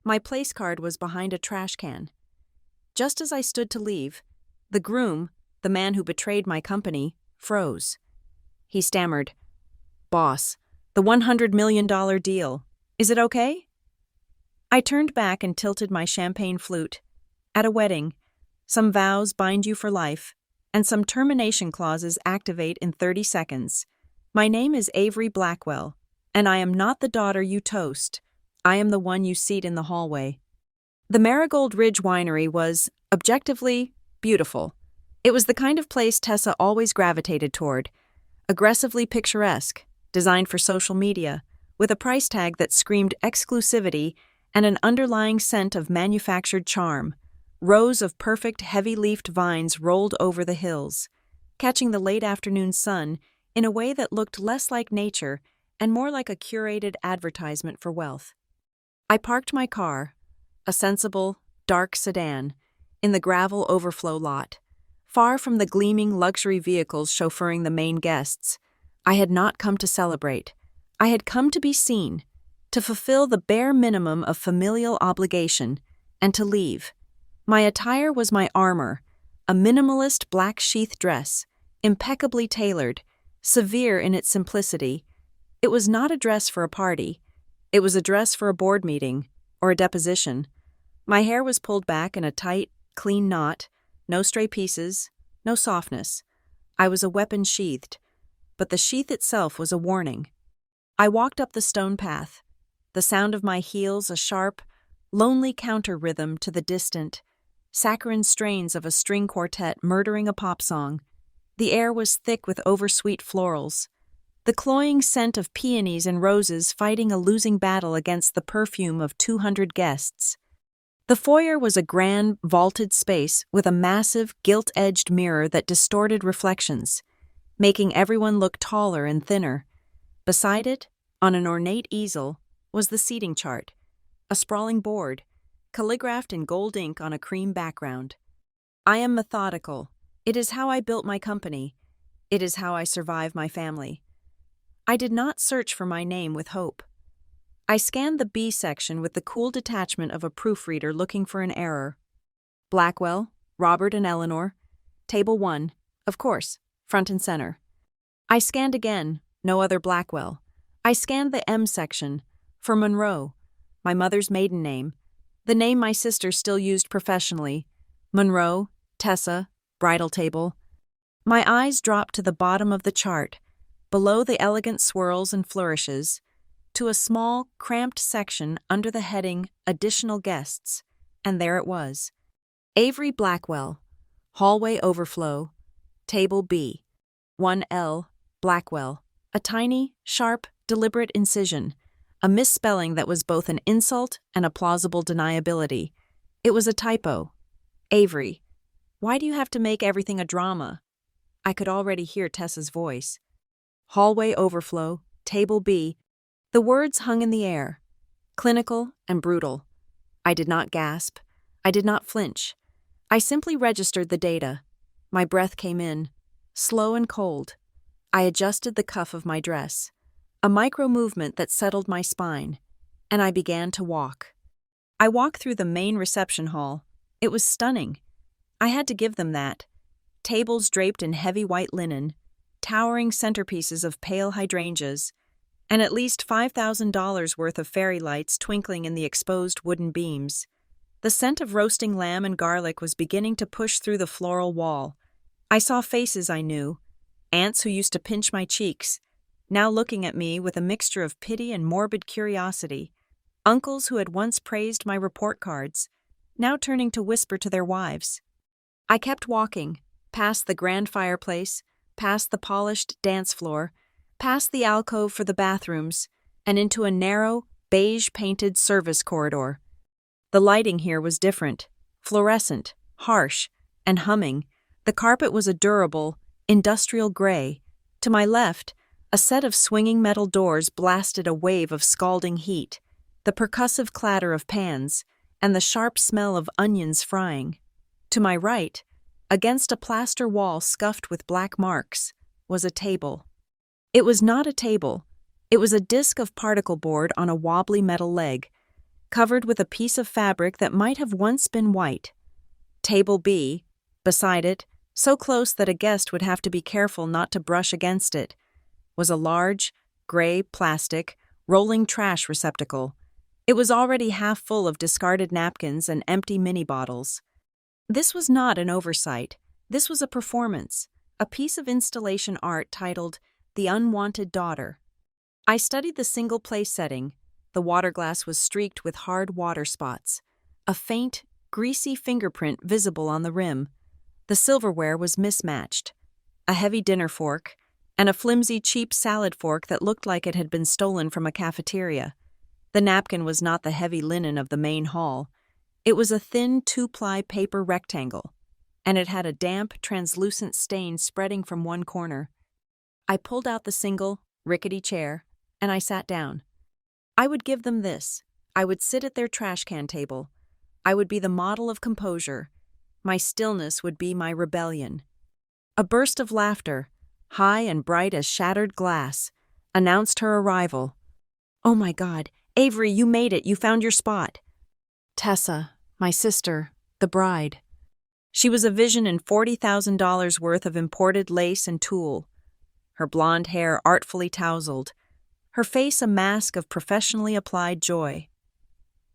My place card was behind a trash can. Just as I stood to leave, the groom, the man who betrayed my company, froze. He stammered, "Boss, the $100 million deal. Is it okay?" I turned back and tilted my champagne flute. At a wedding, some vows bind you for life, and some termination clauses activate in 30 seconds. My name is Avery Blackwell, and I am not the daughter you toast. I am the one you seat in the hallway. The Marigold Ridge Winery was, objectively, beautiful. It was the kind of place Tessa always gravitated toward, aggressively picturesque, designed for social media, with a price tag that screamed exclusivity and an underlying scent of manufactured charm. Rows of perfect heavy-leafed vines rolled over the hills, catching the late afternoon sun in a way that looked less like nature and more like a curated advertisement for wealth. I parked my car, a sensible, dark sedan, in the gravel overflow lot, far from the gleaming luxury vehicles chauffeuring the main guests. I had not come to celebrate. I had come to be seen, to fulfill the bare minimum of familial obligation, and to leave. My attire was my armor, a minimalist black sheath dress, impeccably tailored, severe in its simplicity. It was not a dress for a party. It was a dress for a board meeting or a deposition. My hair was pulled back in a tight, clean knot, no stray pieces, no softness. I was a weapon sheathed, but the sheath itself was a warning. I walked up the stone path, the sound of my heels a sharp, lonely counter-rhythm to the distant, saccharine strains of a string quartet murdering a pop song. The air was thick with oversweet florals, the cloying scent of peonies and roses fighting a losing battle against the perfume of 200 guests. The foyer was a grand, vaulted space with a massive, gilt-edged mirror that distorted reflections, making everyone look taller and thinner. Beside it, on an ornate easel, was the seating chart, a sprawling board, calligraphed in gold ink on a cream background. I am methodical. It is how I built my company. It is how I survive my family. I did not search for my name with hope. I scanned the B section with the cool detachment of a proofreader looking for an error. Blackwell, Robert and Eleanor. Table 1, of course, front and center. I scanned again, no other Blackwell. I scanned the M section, for Monroe, my mother's maiden name, the name my sister still used professionally. Monroe, Tessa, bridal table. My eyes dropped to the bottom of the chart, below the elegant swirls and flourishes, to a small, cramped section under the heading Additional Guests, and there it was. Avery Blackwell, hallway overflow, table B, 1L, Blackwell, a tiny, sharp, deliberate incision, a misspelling that was both an insult and a plausible deniability. It was a typo. Avery, why do you have to make everything a drama? I could already hear Tessa's voice. Hallway overflow, table B. The words hung in the air, clinical and brutal. I did not gasp. I did not flinch. I simply registered the data. My breath came in, slow and cold. I adjusted the cuff of my dress, a micro-movement that settled my spine, and I began to walk. I walked through the main reception hall. It was stunning. I had to give them that. Tables draped in heavy white linen, towering centerpieces of pale hydrangeas, and at least $5,000 worth of fairy lights twinkling in the exposed wooden beams. The scent of roasting lamb and garlic was beginning to push through the floral wall. I saw faces I knew, aunts who used to pinch my cheeks, now looking at me with a mixture of pity and morbid curiosity, uncles who had once praised my report cards, now turning to whisper to their wives. I kept walking, past the grand fireplace, past the polished dance floor, past the alcove for the bathrooms, and into a narrow, beige-painted service corridor. The lighting here was different, fluorescent, harsh, and humming. The carpet was a durable, industrial gray. To my left, a set of swinging metal doors blasted a wave of scalding heat, the percussive clatter of pans, and the sharp smell of onions frying. To my right, against a plaster wall scuffed with black marks, was a table. It was not a table. It was a disc of particle board on a wobbly metal leg, covered with a piece of fabric that might have once been white. Table B, beside it, so close that a guest would have to be careful not to brush against it, was a large, gray plastic, rolling trash receptacle. It was already half full of discarded napkins and empty mini bottles. This was not an oversight. This was a performance, a piece of installation art titled The Unwanted Daughter. I studied the single place setting. The water glass was streaked with hard water spots, a faint, greasy fingerprint visible on the rim. The silverware was mismatched. A heavy dinner fork, and a flimsy, cheap salad fork that looked like it had been stolen from a cafeteria. The napkin was not the heavy linen of the main hall. It was a thin, 2-ply paper rectangle, and it had a damp, translucent stain spreading from one corner. I pulled out the single, rickety chair, and I sat down. I would give them this. I would sit at their trash can table. I would be the model of composure. My stillness would be my rebellion. A burst of laughter, high and bright as shattered glass, announced her arrival. "Oh my God, Avery, you made it. You found your spot." Tessa, my sister, the bride. She was a vision in $40,000 worth of imported lace and tulle. Her blonde hair artfully tousled, her face a mask of professionally applied joy.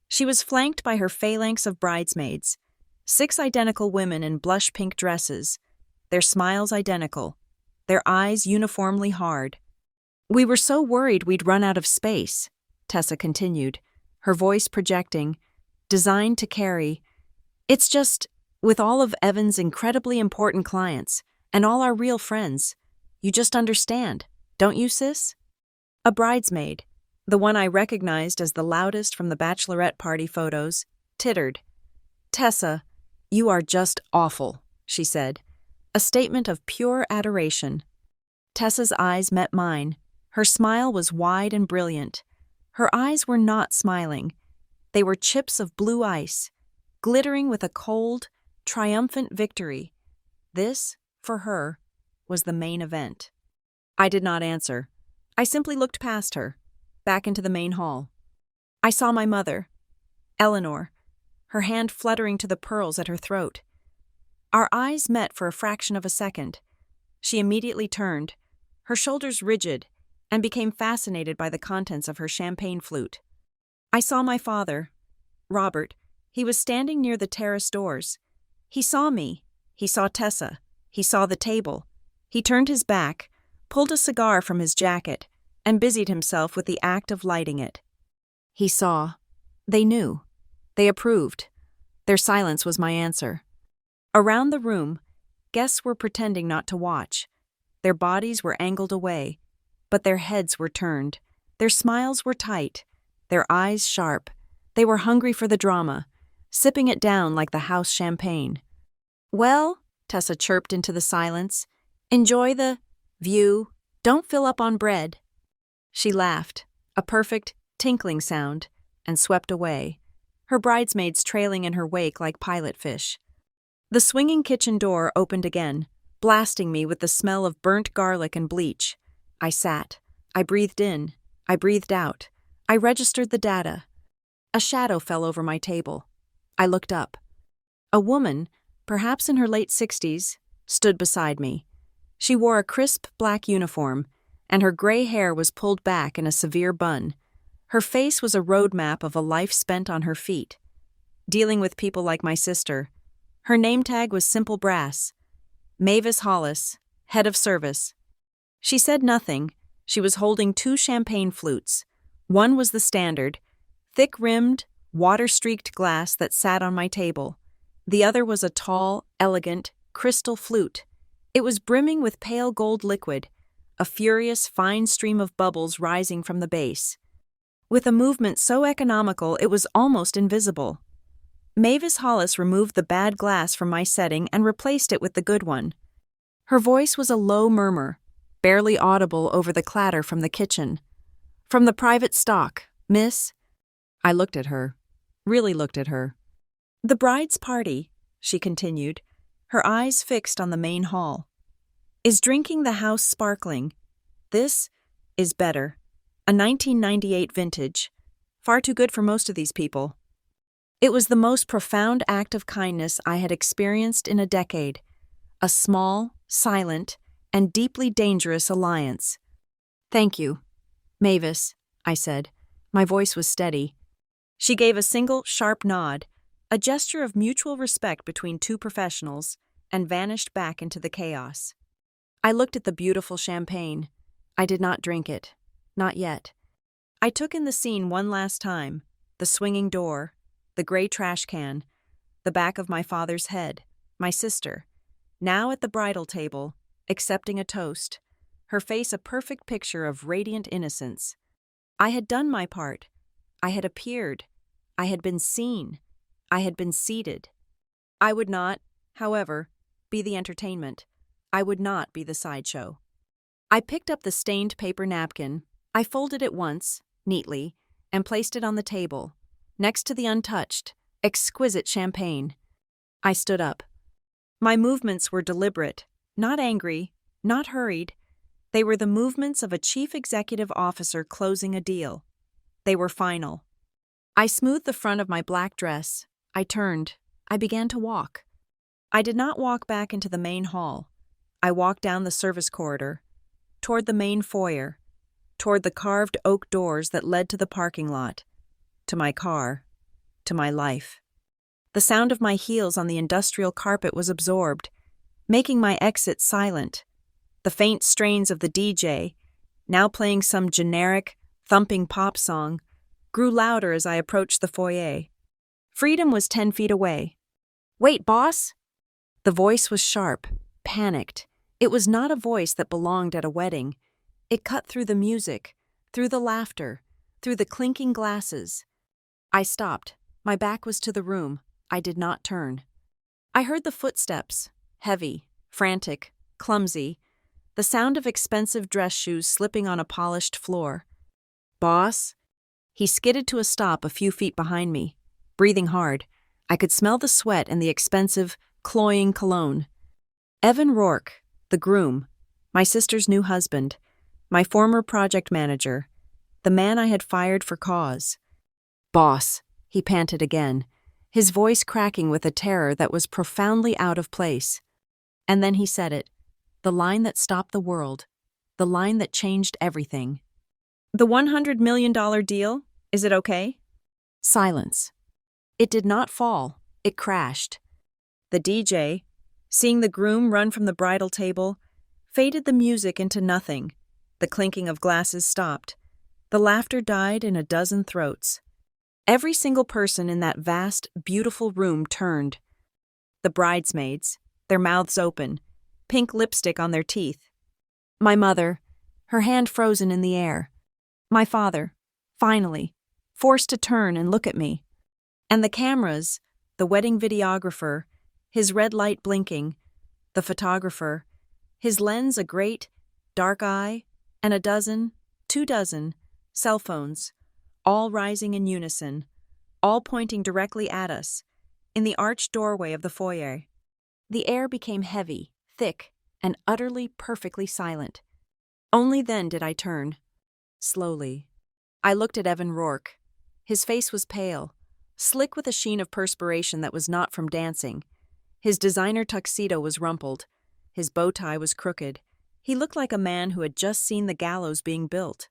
She was flanked by her phalanx of bridesmaids, 6 identical women in blush-pink dresses, their smiles identical, their eyes uniformly hard. "We were so worried we'd run out of space," Tessa continued, her voice projecting, designed to carry. "It's just, with all of Evan's incredibly important clients, and all our real friends, you just understand, don't you, sis?" A bridesmaid, the one I recognized as the loudest from the bachelorette party photos, tittered. "Tessa, you are just awful," she said, a statement of pure adoration. Tessa's eyes met mine. Her smile was wide and brilliant. Her eyes were not smiling. They were chips of blue ice, glittering with a cold, triumphant victory. This, for her, was the main event. I did not answer. I simply looked past her, back into the main hall. I saw my mother, Eleanor, her hand fluttering to the pearls at her throat. Our eyes met for a fraction of a second. She immediately turned, her shoulders rigid, and became fascinated by the contents of her champagne flute. I saw my father, Robert. He was standing near the terrace doors. He saw me. He saw Tessa. He saw the table. He turned his back, pulled a cigar from his jacket, and busied himself with the act of lighting it. He saw. They knew. They approved. Their silence was my answer. Around the room, guests were pretending not to watch. Their bodies were angled away, but their heads were turned. Their smiles were tight, their eyes sharp. They were hungry for the drama, sipping it down like the house champagne. "Well," Tessa chirped into the silence, "enjoy the view. Don't fill up on bread." She laughed, a perfect, tinkling sound, and swept away, her bridesmaids trailing in her wake like pilot fish. The swinging kitchen door opened again, blasting me with the smell of burnt garlic and bleach. I sat. I breathed in. I breathed out. I registered the data. A shadow fell over my table. I looked up. A woman, perhaps in her late 60s, stood beside me. She wore a crisp black uniform, and her gray hair was pulled back in a severe bun. Her face was a roadmap of a life spent on her feet, dealing with people like my sister. Her name tag was simple brass. Mavis Hollis, head of service. She said nothing. She was holding 2 champagne flutes. One was the standard, thick-rimmed, water-streaked glass that sat on my table. The other was a tall, elegant, crystal flute. It was brimming with pale gold liquid, a furious, fine stream of bubbles rising from the base. With a movement so economical it was almost invisible. Mavis Hollis removed the bad glass from my setting and replaced it with the good one. Her voice was a low murmur, barely audible over the clatter from the kitchen. "From the private stock, miss?" I looked at her, really looked at her. "The bride's party," she continued, her eyes fixed on the main hall, "is drinking the house sparkling. This is better. A 1998 vintage, far too good for most of these people. It was the most profound act of kindness I had experienced in a decade. A small, silent, and deeply dangerous alliance. "Thank you, Mavis," I said. My voice was steady. She gave a single, sharp nod, a gesture of mutual respect between two professionals, and vanished back into the chaos. I looked at the beautiful champagne. I did not drink it. Not yet. I took in the scene one last time, the swinging door, the gray trash can, the back of my father's head, my sister, now at the bridal table, accepting a toast, her face a perfect picture of radiant innocence. I had done my part. I had appeared. I had been seen. I had been seated. I would not, however, be the entertainment. I would not be the sideshow. I picked up the stained paper napkin. I folded it once, neatly, and placed it on the table, next to the untouched, exquisite champagne. I stood up. My movements were deliberate, not angry, not hurried. They were the movements of a chief executive officer closing a deal. They were final. I smoothed the front of my black dress. I turned. I began to walk. I did not walk back into the main hall. I walked down the service corridor, toward the main foyer, toward the carved oak doors that led to the parking lot, to my car, to my life. The sound of my heels on the industrial carpet was absorbed, making my exit silent. The faint strains of the DJ, now playing some generic, thumping pop song, grew louder as I approached the foyer. Freedom was 10 feet away. "Wait, boss!" The voice was sharp, panicked. It was not a voice that belonged at a wedding. It cut through the music, through the laughter, through the clinking glasses. I stopped. My back was to the room. I did not turn. I heard the footsteps, heavy, frantic, clumsy, the sound of expensive dress shoes slipping on a polished floor. "Boss?" He skidded to a stop a few feet behind me, breathing hard. I could smell the sweat and the expensive, cloying cologne. Evan Rourke, the groom, my sister's new husband, my former project manager, the man I had fired for cause. "Boss," he panted again, his voice cracking with a terror that was profoundly out of place. And then he said it, the line that stopped the world, the line that changed everything. "The $100 million deal, is it okay?" Silence. It did not fall, it crashed. The DJ, seeing the groom run from the bridal table, faded the music into nothing. The clinking of glasses stopped. The laughter died in a dozen throats. Every single person in that vast, beautiful room turned. The bridesmaids, their mouths open, pink lipstick on their teeth. My mother, her hand frozen in the air. My father, finally, forced to turn and look at me. And the cameras, the wedding videographer, his red light blinking, the photographer, his lens a great, dark eye, and a dozen, 24 cell phones, all rising in unison, all pointing directly at us, in the arched doorway of the foyer. The air became heavy, thick, and utterly, perfectly silent. Only then did I turn. Slowly. I looked at Evan Rourke. His face was pale, slick with a sheen of perspiration that was not from dancing. His designer tuxedo was rumpled. His bow tie was crooked. He looked like a man who had just seen the gallows being built.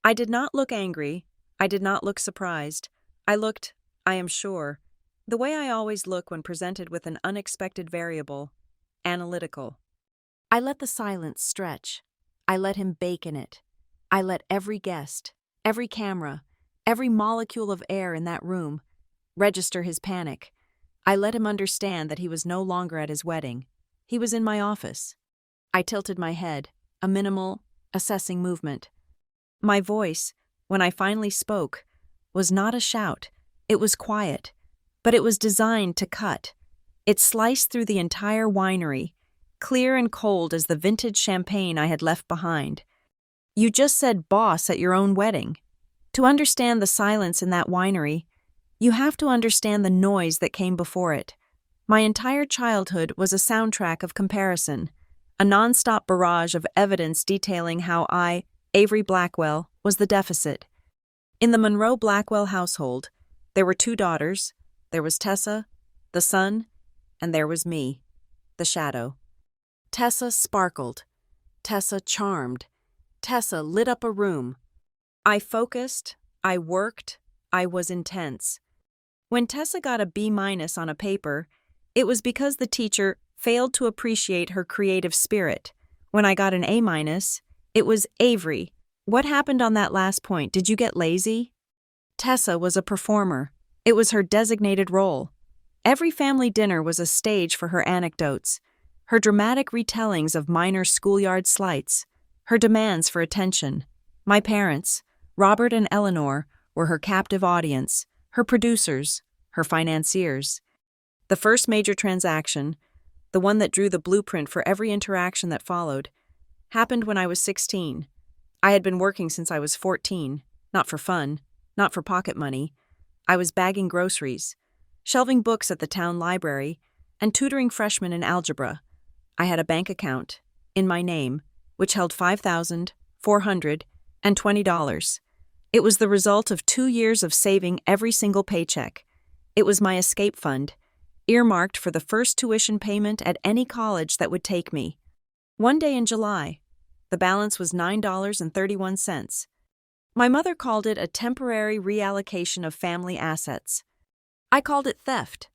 I did not look angry. I did not look surprised. I looked, I am sure, the way I always look when presented with an unexpected variable, analytical. I let the silence stretch. I let him bake in it. I let every guest, every camera, every molecule of air in that room register his panic. I let him understand that he was no longer at his wedding. He was in my office. I tilted my head, a minimal, assessing movement. My voice, when I finally spoke, was not a shout. It was quiet, but it was designed to cut. It sliced through the entire winery, clear and cold as the vintage champagne I had left behind. You just said boss at your own wedding. To understand the silence in that winery, you have to understand the noise that came before it. My entire childhood was a soundtrack of comparison, a nonstop barrage of evidence detailing how I, Avery Blackwell, was the deficit. In the Monroe Blackwell household, there were 2 daughters. There was Tessa, the sun, and there was me, the shadow. Tessa sparkled. Tessa charmed. Tessa lit up a room. I focused, I worked, I was intense. When Tessa got a B- on a paper, it was because the teacher failed to appreciate her creative spirit. When I got an A-, it was Avery. What happened on that last point? Did you get lazy? Tessa was a performer. It was her designated role. Every family dinner was a stage for her anecdotes, her dramatic retellings of minor schoolyard slights, her demands for attention. My parents, Robert and Eleanor, were her captive audience, her producers, her financiers. The first major transaction, the one that drew the blueprint for every interaction that followed, happened when I was 16. I had been working since I was 14, not for fun, not for pocket money. I was bagging groceries, shelving books at the town library, and tutoring freshmen in algebra. I had a bank account, in my name, which held $5,420. It was the result of 2 years of saving every single paycheck. It was my escape fund, earmarked for the first tuition payment at any college that would take me. One day in July, the balance was $9.31. My mother called it a temporary reallocation of family assets. I called it theft.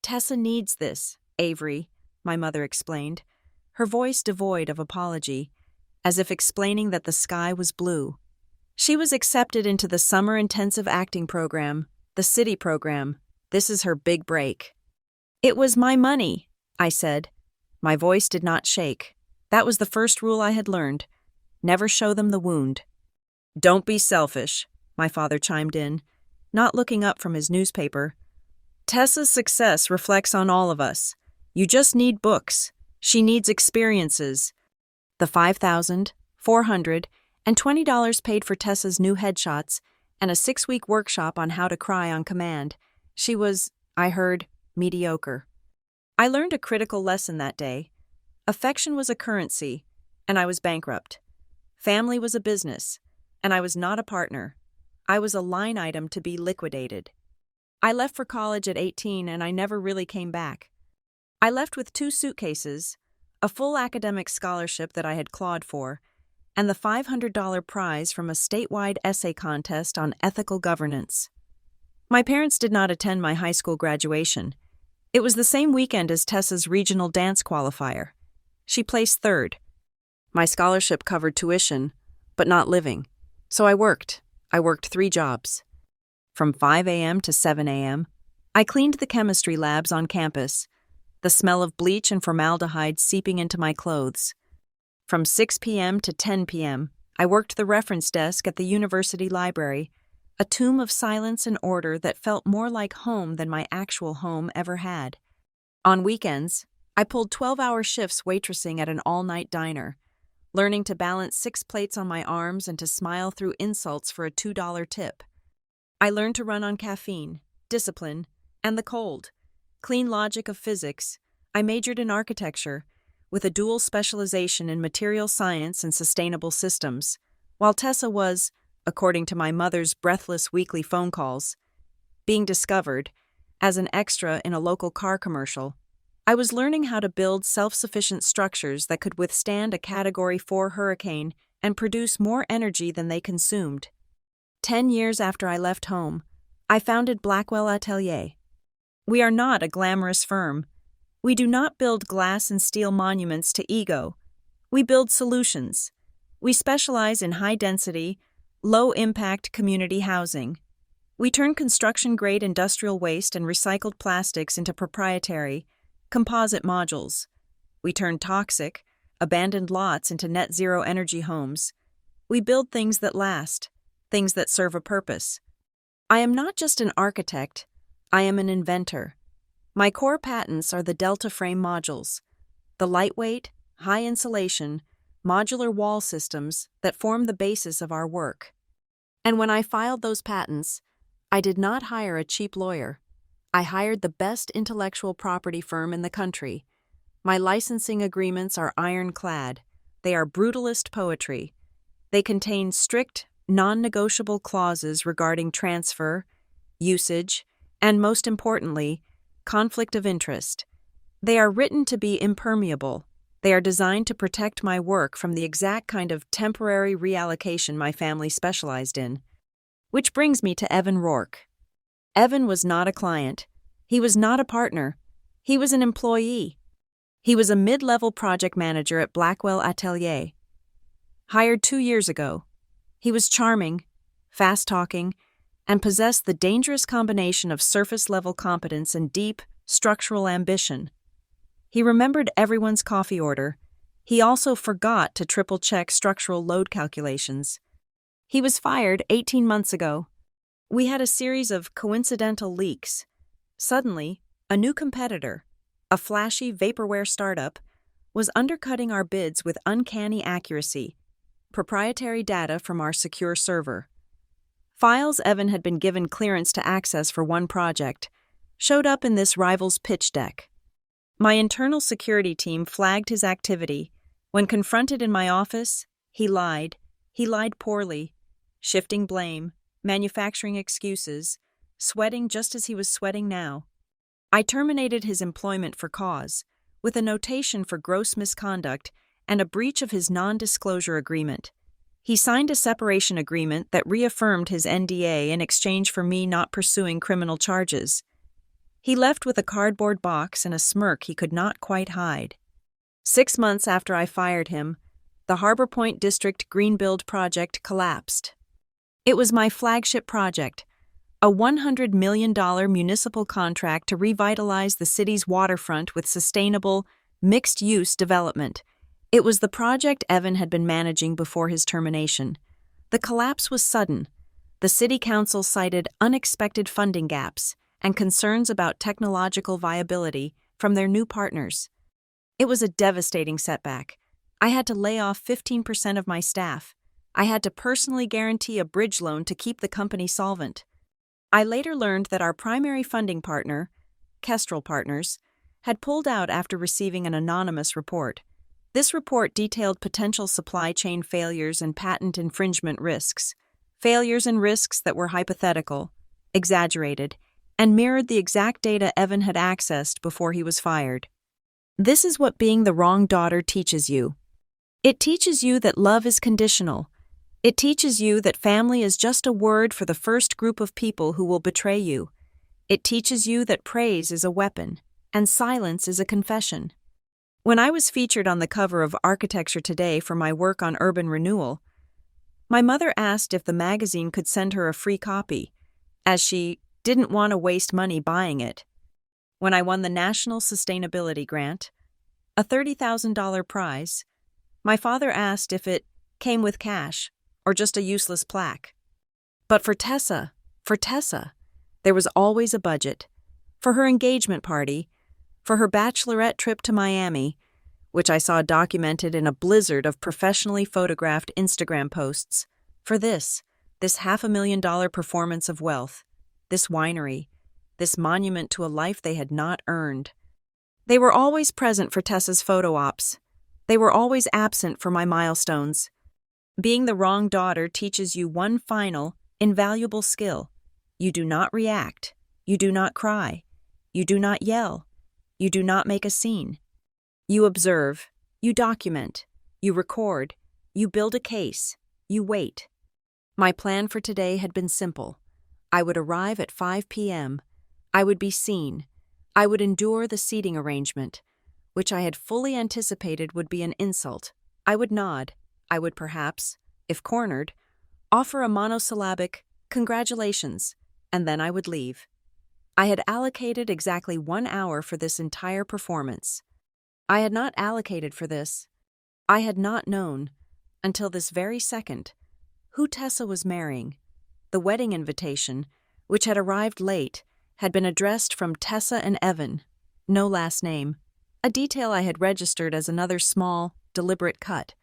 Tessa needs this, Avery, my mother explained, her voice devoid of apology, as if explaining that the sky was blue. She was accepted into the summer intensive acting program, the city program. This is her big break. It was my money, I said. My voice did not shake. That was the first rule I had learned. Never show them the wound. Don't be selfish, my father chimed in, not looking up from his newspaper. Tessa's success reflects on all of us. You just need books. She needs experiences. The $5,420 paid for Tessa's new headshots and a 6-week workshop on how to cry on command. She was, I heard, mediocre. I learned a critical lesson that day. Affection was a currency, and I was bankrupt. Family was a business, and I was not a partner. I was a line item to be liquidated. I left for college at 18, and I never really came back. I left with 2 suitcases, a full academic scholarship that I had clawed for, and the $500 prize from a statewide essay contest on ethical governance. My parents did not attend my high school graduation. It was the same weekend as Tessa's regional dance qualifier. She placed 3rd. My scholarship covered tuition, but not living. So I worked. I worked 3 jobs. From 5 a.m. to 7 a.m., I cleaned the chemistry labs on campus, the smell of bleach and formaldehyde seeping into my clothes. From 6 p.m. to 10 p.m., I worked the reference desk at the university library, a tomb of silence and order that felt more like home than my actual home ever had. On weekends, I pulled 12-hour shifts waitressing at an all-night diner, learning to balance 6 plates on my arms and to smile through insults for a $2 tip. I learned to run on caffeine, discipline, and the cold. Clean logic of physics. I majored in architecture, with a dual specialization in material science and sustainable systems, while Tessa was, according to my mother's breathless weekly phone calls, being discovered as an extra in a local car commercial. I was learning how to build self-sufficient structures that could withstand a Category 4 hurricane and produce more energy than they consumed. 10 years after I left home, I founded Blackwell Atelier. We are not a glamorous firm. We do not build glass and steel monuments to ego. We build solutions. We specialize in high-density, low-impact community housing. We turn construction-grade industrial waste and recycled plastics into proprietary, composite modules. We turn toxic, abandoned lots into net-zero energy homes. We build things that last, things that serve a purpose. I am not just an architect, I am an inventor. My core patents are the Delta frame modules, the lightweight, high insulation, modular wall systems that form the basis of our work. And when I filed those patents, I did not hire a cheap lawyer. I hired the best intellectual property firm in the country. My licensing agreements are ironclad. They are brutalist poetry. They contain strict, non-negotiable clauses regarding transfer, usage, and most importantly, conflict of interest. They are written to be impermeable. They are designed to protect my work from the exact kind of temporary reallocation my family specialized in. Which brings me to Evan Rourke. Evan was not a client. He was not a partner. He was an employee. He was a mid-level project manager at Blackwell Atelier. Hired 2 years ago. He was charming, fast-talking, and possessed the dangerous combination of surface-level competence and deep, structural ambition. He remembered everyone's coffee order. He also forgot to triple-check structural load calculations. He was fired 18 months ago. We had a series of coincidental leaks. Suddenly, a new competitor, a flashy vaporware startup, was undercutting our bids with uncanny accuracy, proprietary data from our secure server. Files Evan had been given clearance to access for one project showed up in this rival's pitch deck. My internal security team flagged his activity. When confronted in my office, he lied. He lied poorly, shifting blame, manufacturing excuses, sweating just as he was sweating now. I terminated his employment for cause, with a notation for gross misconduct and a breach of his non-disclosure agreement. He signed a separation agreement that reaffirmed his NDA in exchange for me not pursuing criminal charges. He left with a cardboard box and a smirk he could not quite hide. 6 months after I fired him, the Harbor Point District Greenbuild project collapsed. It was my flagship project, a $100 million municipal contract to revitalize the city's waterfront with sustainable, mixed-use development. It was the project Evan had been managing before his termination. The collapse was sudden. The city council cited unexpected funding gaps and concerns about technological viability from their new partners. It was a devastating setback. I had to lay off 15% of my staff. I had to personally guarantee a bridge loan to keep the company solvent. I later learned that our primary funding partner, Kestrel Partners, had pulled out after receiving an anonymous report. This report detailed potential supply chain failures and patent infringement risks, failures and risks that were hypothetical, exaggerated, and mirrored the exact data Evan had accessed before he was fired. This is what being the wrong daughter teaches you. It teaches you that love is conditional. It teaches you that family is just a word for the first group of people who will betray you. It teaches you that praise is a weapon, and silence is a confession. When I was featured on the cover of Architecture Today for my work on urban renewal, my mother asked if the magazine could send her a free copy, as she didn't want to waste money buying it. When I won the National Sustainability Grant, a $30,000 prize, my father asked if it came with cash or just a useless plaque. But for Tessa, there was always a budget. For her engagement party, for her bachelorette trip to Miami, which I saw documented in a blizzard of professionally photographed Instagram posts, for this $500,000 performance of wealth, this winery, this monument to a life they had not earned. They were always present for Tessa's photo ops. They were always absent for my milestones. Being the wrong daughter teaches you one final, invaluable skill. You do not react. You do not cry. You do not yell. You do not make a scene. You observe. You document. You record. You build a case. You wait. My plan for today had been simple. I would arrive at 5 p.m. I would be seen. I would endure the seating arrangement, which I had fully anticipated would be an insult. I would nod. I would perhaps, if cornered, offer a monosyllabic "congratulations," and then I would leave. I had allocated exactly 1 hour for this entire performance. I had not allocated for this. I had not known, until this very second, who Tessa was marrying. The wedding invitation, which had arrived late, had been addressed from Tessa and Evan, no last name, a detail I had registered as another small, deliberate cut.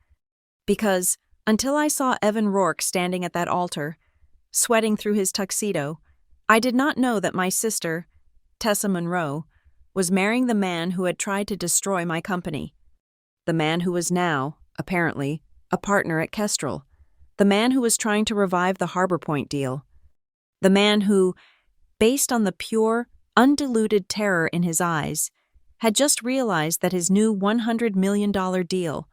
Because, until I saw Evan Rourke standing at that altar, sweating through his tuxedo, I did not know that my sister, Tessa Monroe, was marrying the man who had tried to destroy my company. The man who was now, apparently, a partner at Kestrel. The man who was trying to revive the Harbor Point deal. The man who, based on the pure, undiluted terror in his eyes, had just realized that his new $100 million deal,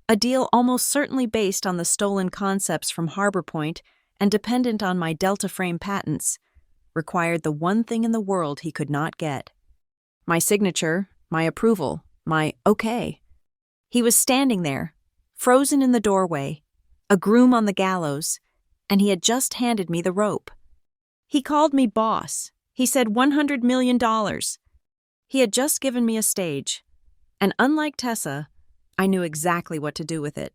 a deal almost certainly based on the stolen concepts from Harbor Point and dependent on my Delta frame patents, required the one thing in the world he could not get. My signature, my approval, my okay. He was standing there, frozen in the doorway, a groom on the gallows, and he had just handed me the rope. He called me boss. He said $100 million. He had just given me a stage, and unlike Tessa, I knew exactly what to do with it.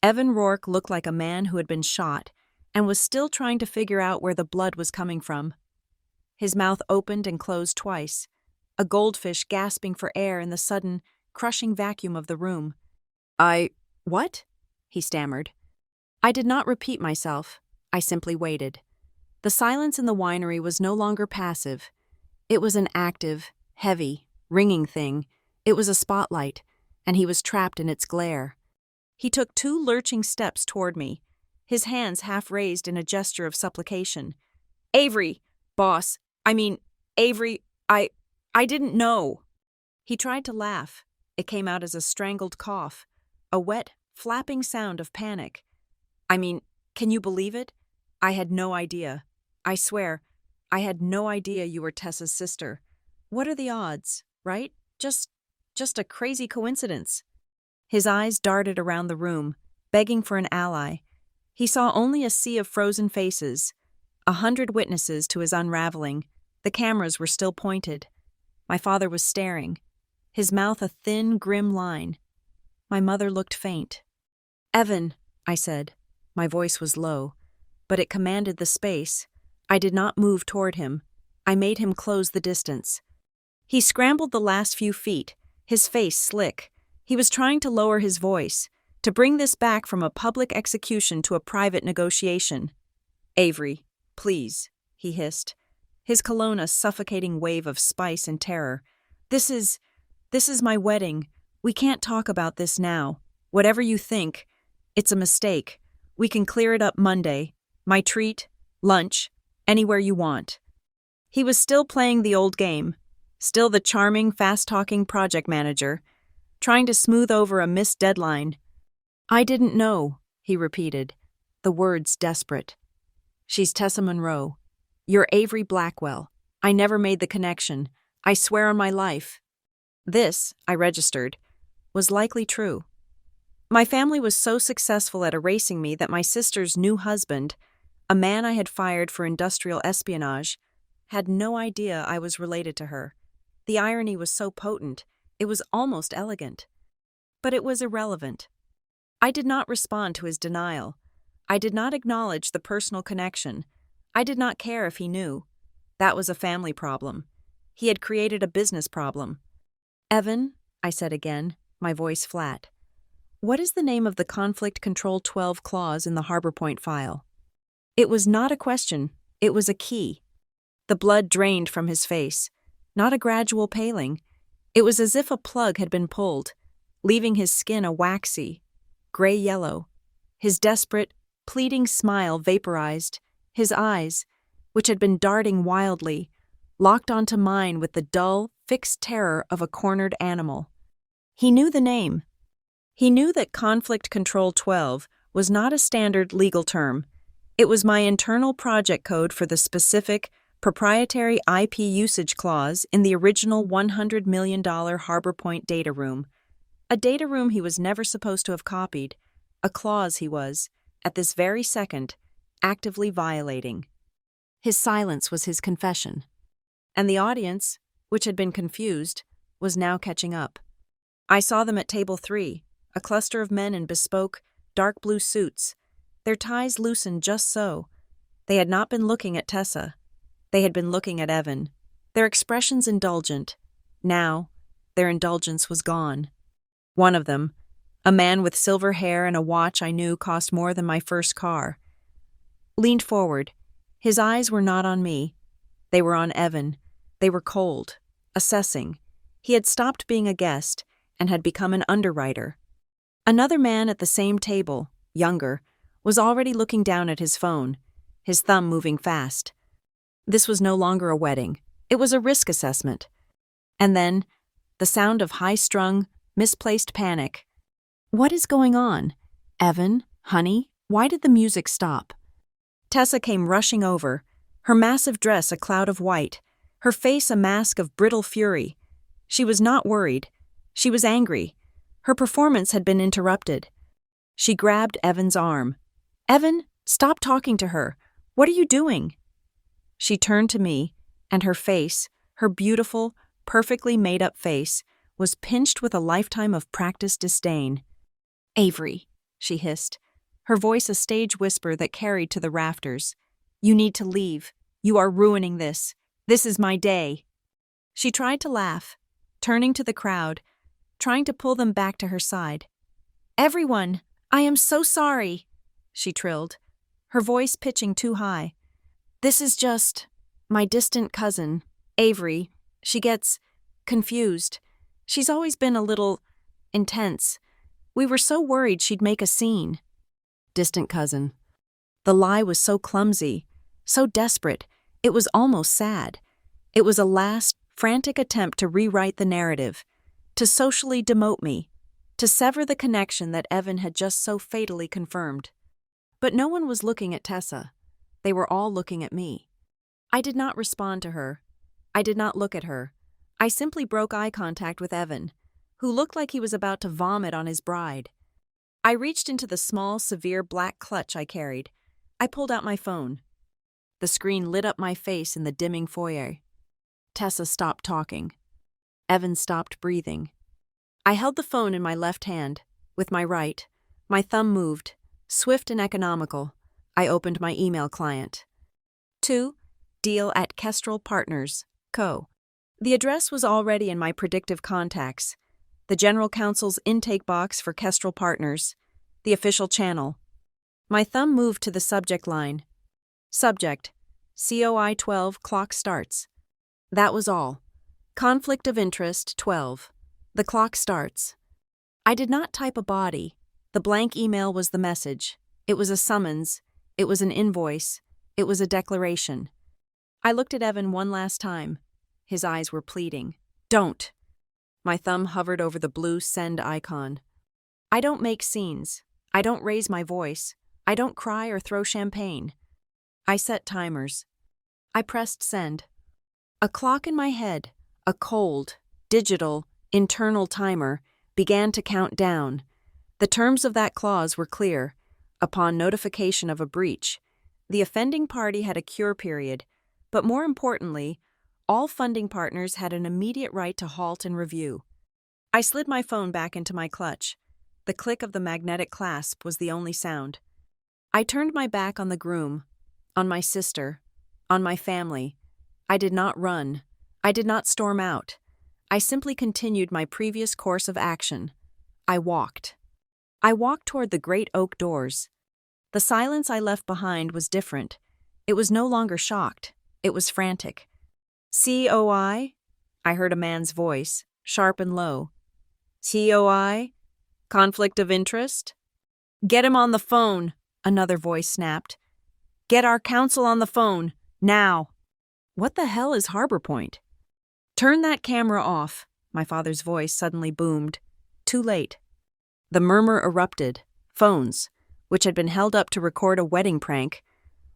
Evan Rourke looked like a man who had been shot and was still trying to figure out where the blood was coming from. His mouth opened and closed twice, a goldfish gasping for air in the sudden, crushing vacuum of the room. What? He stammered. I did not repeat myself. I simply waited. The silence in the winery was no longer passive. It was an active, heavy, ringing thing. It was a spotlight, and he was trapped in its glare. He took 2 lurching steps toward me, his hands half raised in a gesture of supplication. Avery, boss, Avery, I didn't know. He tried to laugh. It came out as a strangled cough, a wet, flapping sound of panic. Can you believe it? I had no idea. I swear, I had no idea you were Tessa's sister. What are the odds, right? Just a crazy coincidence. His eyes darted around the room, begging for an ally. He saw only a sea of frozen faces, 100 witnesses to his unraveling. The cameras were still pointed. My father was staring, his mouth a thin, grim line. My mother looked faint. Evan, I said. My voice was low, but it commanded the space. I did not move toward him. I made him close the distance. He scrambled the last few feet, his face slick. He was trying to lower his voice, to bring this back from a public execution to a private negotiation. Avery, please, he hissed, his cologne a suffocating wave of spice and terror. This is my wedding. We can't talk about this now. Whatever you think, it's a mistake. We can clear it up Monday. My treat, lunch, anywhere you want. He was still playing the old game, still the charming, fast-talking project manager, trying to smooth over a missed deadline. I didn't know, he repeated, the words desperate. She's Tessa Monroe. You're Avery Blackwell. I never made the connection. I swear on my life. This, I registered, was likely true. My family was so successful at erasing me that my sister's new husband, a man I had fired for industrial espionage, had no idea I was related to her. The irony was so potent, it was almost elegant. But it was irrelevant. I did not respond to his denial. I did not acknowledge the personal connection. I did not care if he knew. That was a family problem. He had created a business problem. Evan, I said again, my voice flat. What is the name of the Conflict Control 12 clause in the Harbor Point file? It was not a question. It was a key. The blood drained from his face. Not a gradual paling. It was as if a plug had been pulled, leaving his skin a waxy, gray-yellow. His desperate, pleading smile vaporized. His eyes, which had been darting wildly, locked onto mine with the dull, fixed terror of a cornered animal. He knew the name. He knew that Conflict Control 12 was not a standard legal term. It was my internal project code for the specific, proprietary IP usage clause in the original $100 million Harbor Point data room. A data room he was never supposed to have copied. A clause he was, at this very second, actively violating. His silence was his confession. And the audience, which had been confused, was now catching up. I saw them at table 3, a cluster of men in bespoke, dark blue suits, their ties loosened just so. They had not been looking at Tessa. They had been looking at Evan, their expressions indulgent. Now, their indulgence was gone. One of them, a man with silver hair and a watch I knew cost more than my first car, leaned forward. His eyes were not on me. They were on Evan. They were cold, assessing. He had stopped being a guest and had become an underwriter. Another man at the same table, younger, was already looking down at his phone, his thumb moving fast. This was no longer a wedding. It was a risk assessment. And then, the sound of high-strung, misplaced panic. What is going on? Evan, honey, why did the music stop? Tessa came rushing over, her massive dress a cloud of white, her face a mask of brittle fury. She was not worried. She was angry. Her performance had been interrupted. She grabbed Evan's arm. Evan, stop talking to her. What are you doing? She turned to me, and her face, her beautiful, perfectly made-up face, was pinched with a lifetime of practiced disdain. Avery, she hissed, her voice a stage whisper that carried to the rafters. You need to leave. You are ruining this. This is my day. She tried to laugh, turning to the crowd, trying to pull them back to her side. Everyone, I am so sorry, she trilled, her voice pitching too high. This is just my distant cousin, Avery. She gets confused. She's always been a little intense. We were so worried she'd make a scene. Distant cousin. The lie was so clumsy, so desperate, it was almost sad. It was a last, frantic attempt to rewrite the narrative, to socially demote me, to sever the connection that Evan had just so fatally confirmed. But no one was looking at Tessa. They were all looking at me. I did not respond to her. I did not look at her. I simply broke eye contact with Evan, who looked like he was about to vomit on his bride. I reached into the small, severe black clutch I carried. I pulled out my phone. The screen lit up my face in the dimming foyer. Tessa stopped talking. Evan stopped breathing. I held the phone in my left hand. With my right, my thumb moved, swift and economical. I opened my email client. To deal at Kestrel Partners, Co. The address was already in my predictive contacts. The General Counsel's intake box for Kestrel Partners. The official channel. My thumb moved to the subject line. Subject, COI 12 clock starts. That was all. Conflict of interest 12. The clock starts. I did not type a body. The blank email was the message. It was a summons. It was an invoice. It was a declaration. I looked at Evan one last time. His eyes were pleading. Don't. My thumb hovered over the blue send icon. I don't make scenes. I don't raise my voice. I don't cry or throw champagne. I set timers. I pressed send. A clock in my head, a cold, digital, internal timer, began to count down. The terms of that clause were clear. Upon notification of a breach, the offending party had a cure period, but more importantly, all funding partners had an immediate right to halt and review. I slid my phone back into my clutch. The click of the magnetic clasp was the only sound. I turned my back on the groom, on my sister, on my family. I did not run. I did not storm out. I simply continued my previous course of action. I walked. I walked toward the great oak doors. The silence I left behind was different. It was no longer shocked. It was frantic. COI? I heard a man's voice, sharp and low. COI? Conflict of interest? Get him on the phone, another voice snapped. Get our counsel on the phone, now. What the hell is Harbor Point? Turn that camera off, my father's voice suddenly boomed. Too late. The murmur erupted. Phones, which had been held up to record a wedding prank,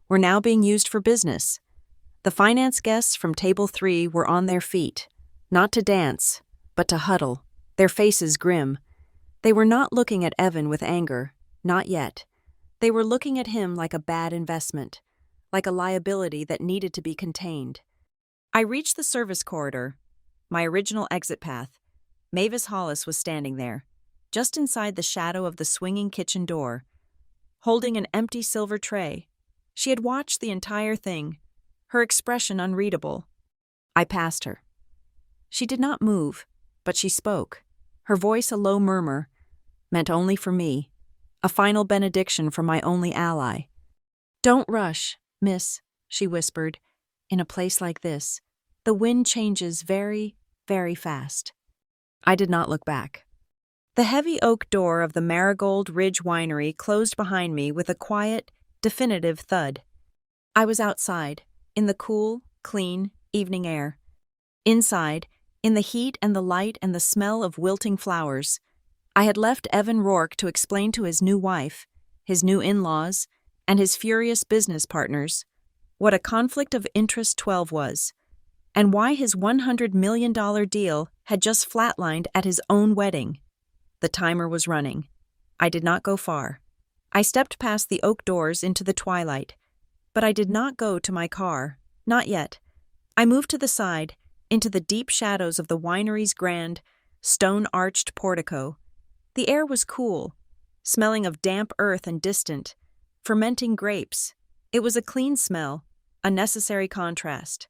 were now being used for business. The finance guests from Table 3 were on their feet, not to dance, but to huddle, their faces grim. They were not looking at Evan with anger, not yet. They were looking at him like a bad investment, like a liability that needed to be contained. I reached the service corridor, my original exit path. Mavis Hollis was standing there, just inside the shadow of the swinging kitchen door, holding an empty silver tray. She had watched the entire thing, her expression unreadable. I passed her. She did not move, but she spoke, her voice a low murmur, meant only for me, a final benediction from my only ally. Don't rush, miss, she whispered. In a place like this, the wind changes very, very fast. I did not look back. The heavy oak door of the Marigold Ridge Winery closed behind me with a quiet, definitive thud. I was outside, in the cool, clean, evening air. Inside, in the heat and the light and the smell of wilting flowers, I had left Evan Rourke to explain to his new wife, his new in-laws, and his furious business partners what a conflict of interest 12 was, and why his $100 million deal had just flatlined at his own wedding. The timer was running. I did not go far. I stepped past the oak doors into the twilight, but I did not go to my car, not yet. I moved to the side, into the deep shadows of the winery's grand, stone-arched portico. The air was cool, smelling of damp earth and distant, fermenting grapes. It was a clean smell, a necessary contrast.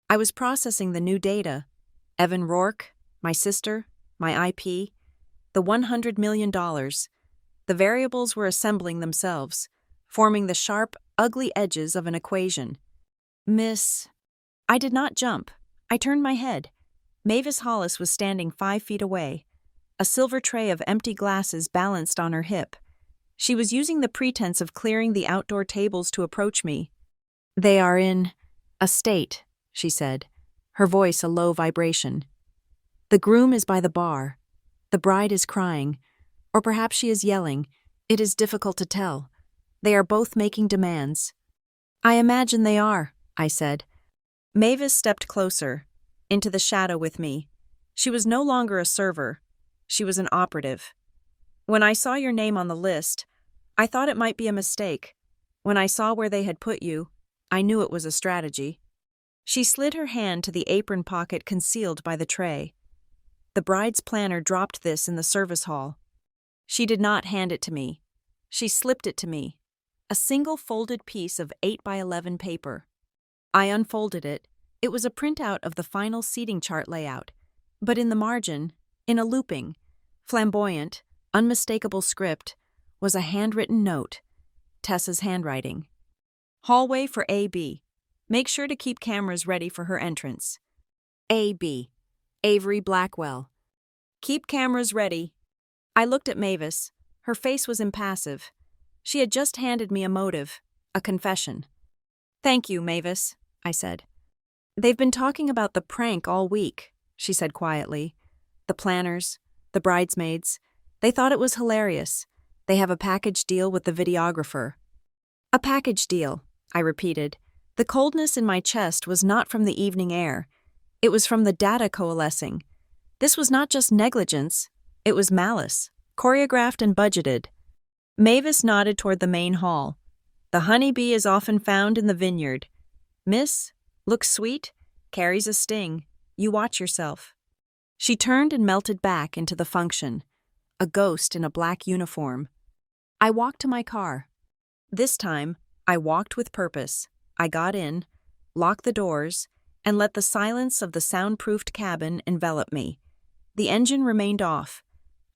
I was processing the new data. Evan Rourke, my sister, my IP, the $100 million. The variables were assembling themselves, forming the sharp, ugly edges of an equation. I did not jump. I turned my head. Mavis Hollis was standing 5 feet away, a silver tray of empty glasses balanced on her hip. She was using the pretense of clearing the outdoor tables to approach me. "They are in a state," she said, her voice a low vibration. "The groom is by the bar. The bride is crying, or perhaps she is yelling. It is difficult to tell. They are both making demands." "I imagine they are," I said. Mavis stepped closer, into the shadow with me. She was no longer a server. She was an operative. "When I saw your name on the list, I thought it might be a mistake. When I saw where they had put you, I knew it was a strategy." She slid her hand to the apron pocket concealed by the tray. "The bride's planner dropped this in the service hall." She did not hand it to me. She slipped it to me, a single folded piece of 8 by 11 paper. I unfolded it. It was a printout of the final seating chart layout, but in the margin, in a looping, flamboyant, unmistakable script, was a handwritten note, Tessa's handwriting. "Hallway for AB. Make sure to keep cameras ready for her entrance. AB. Avery Blackwell. Keep cameras ready." I looked at Mavis. Her face was impassive. She had just handed me a motive, a confession. "Thank you, Mavis," I said. "They've been talking about the prank all week," she said quietly. "The planners, the bridesmaids, they thought it was hilarious. They have a package deal with the videographer." "A package deal," I repeated. The coldness in my chest was not from the evening air. It was from the data coalescing. This was not just negligence. It was malice, choreographed and budgeted. Mavis nodded toward the main hall. "The honeybee is often found in the vineyard. Miss, looks sweet, carries a sting. You watch yourself." She turned and melted back into the function, a ghost in a black uniform. I walked to my car. This time, I walked with purpose. I got in, locked the doors, and let the silence of the soundproofed cabin envelop me. The engine remained off.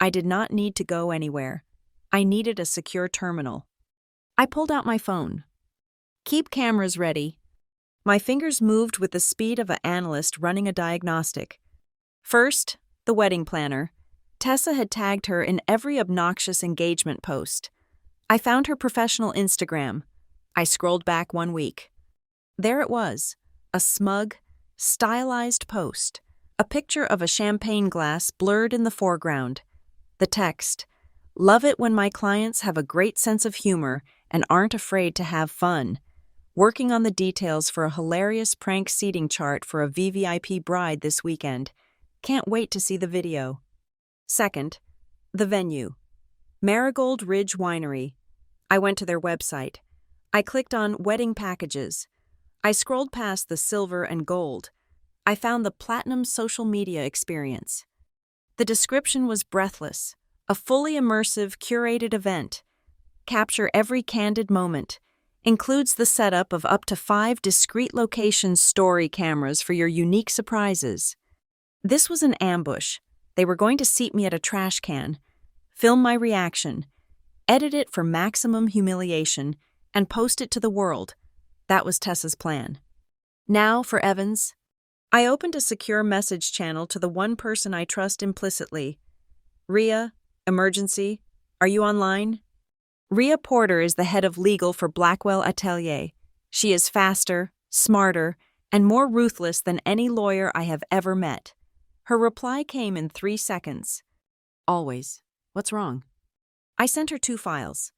I did not need to go anywhere. I needed a secure terminal. I pulled out my phone. "Keep cameras ready." My fingers moved with the speed of an analyst running a diagnostic. First, the wedding planner. Tessa had tagged her in every obnoxious engagement post. I found her professional Instagram. I scrolled back 1 week. There it was, a smug, stylized post, a picture of a champagne glass blurred in the foreground. The text, "Love it when my clients have a great sense of humor and aren't afraid to have fun. Working on the details for a hilarious prank seating chart for a VVIP bride this weekend. Can't wait to see the video." Second, the venue. Marigold Ridge Winery. I went to their website. I clicked on Wedding Packages. I scrolled past the silver and gold. I found the platinum social media experience. The description was breathless. A fully immersive, curated event. Capture every candid moment. Includes the setup of up to 5 discrete location story cameras for your unique surprises. This was an ambush. They were going to seat me at a trash can, film my reaction, edit it for maximum humiliation, and post it to the world. That was Tessa's plan. Now for Evans. I opened a secure message channel to the one person I trust implicitly. Rhea, emergency. Are you online? Rhea Porter is the head of legal for Blackwell Atelier. She is faster, smarter, and more ruthless than any lawyer I have ever met. Her reply came in 3 seconds. Always. What's wrong? I sent her 2 files.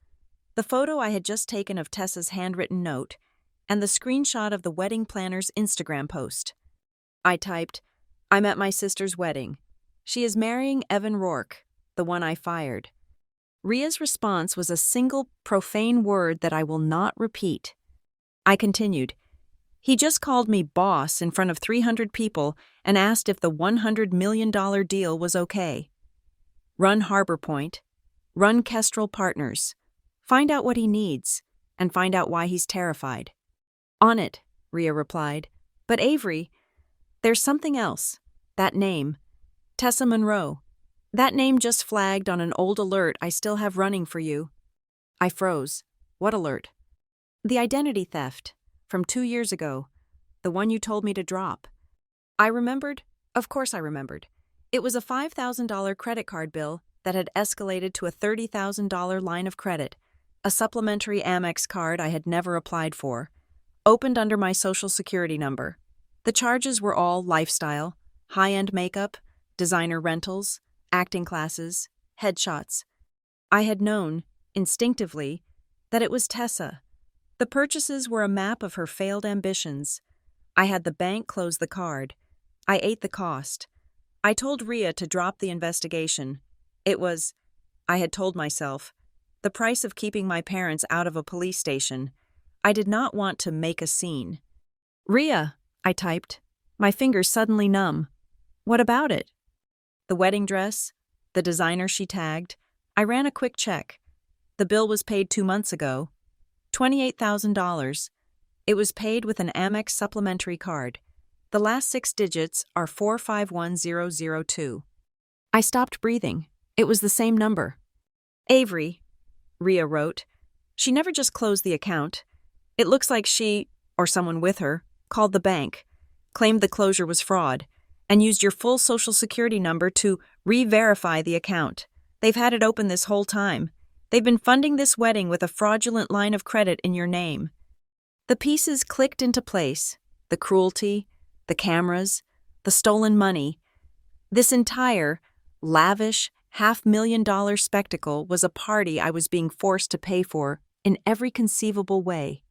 The photo I had just taken of Tessa's handwritten note, and the screenshot of the wedding planner's Instagram post. I typed, "I'm at my sister's wedding. She is marrying Evan Rourke, the one I fired." Rhea's response was a single profane word that I will not repeat. I continued, "He just called me boss in front of 300 people and asked if the $100 million deal was okay. Run Harbor Point, run Kestrel Partners, find out what he needs, and find out why he's terrified." "On it," Rhea replied. "But Avery, there's something else. That name. Tessa Monroe. That name just flagged on an old alert I still have running for you." I froze. "What alert?" "The identity theft. From 2 years ago. The one you told me to drop." I remembered. Of course I remembered. It was a $5,000 credit card bill that had escalated to a $30,000 line of credit, a supplementary Amex card I had never applied for, opened under my Social Security number. The charges were all lifestyle, high-end makeup, designer rentals, acting classes, headshots. I had known, instinctively, that it was Tessa. The purchases were a map of her failed ambitions. I had the bank close the card. I ate the cost. I told Rhea to drop the investigation. It was, I had told myself, the price of keeping my parents out of a police station. I did not want to make a scene. "Rhea," I typed, my fingers suddenly numb. "What about it?" The wedding dress, the designer she tagged. I ran a quick check. The bill was paid 2 months ago. $28,000. It was paid with an Amex supplementary card. The last 6 digits are 451002. I stopped breathing. It was the same number. "Avery," Rhea wrote. "She never just closed the account. It looks like she, or someone with her, called the bank, claimed the closure was fraud, and used your full Social Security number to re-verify the account. They've had it open this whole time. They've been funding this wedding with a fraudulent line of credit in your name." The pieces clicked into place. The cruelty, the cameras, the stolen money. This entire, lavish, $500,000 spectacle was a party I was being forced to pay for in every conceivable way.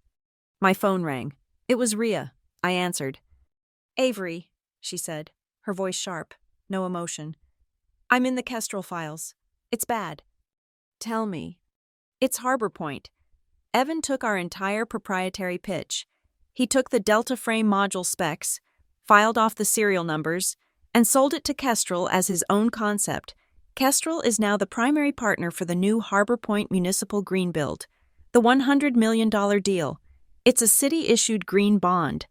My phone rang. It was Rhea. I answered. "Avery," she said, her voice sharp, no emotion. "I'm in the Kestrel files. It's bad." "Tell me." "It's Harbor Point. Evan took our entire proprietary pitch. He took the Delta frame module specs, filed off the serial numbers, and sold it to Kestrel as his own concept. Kestrel is now the primary partner for the new Harbor Point Municipal Green Build, the $100 million deal. It's a city-issued green bond."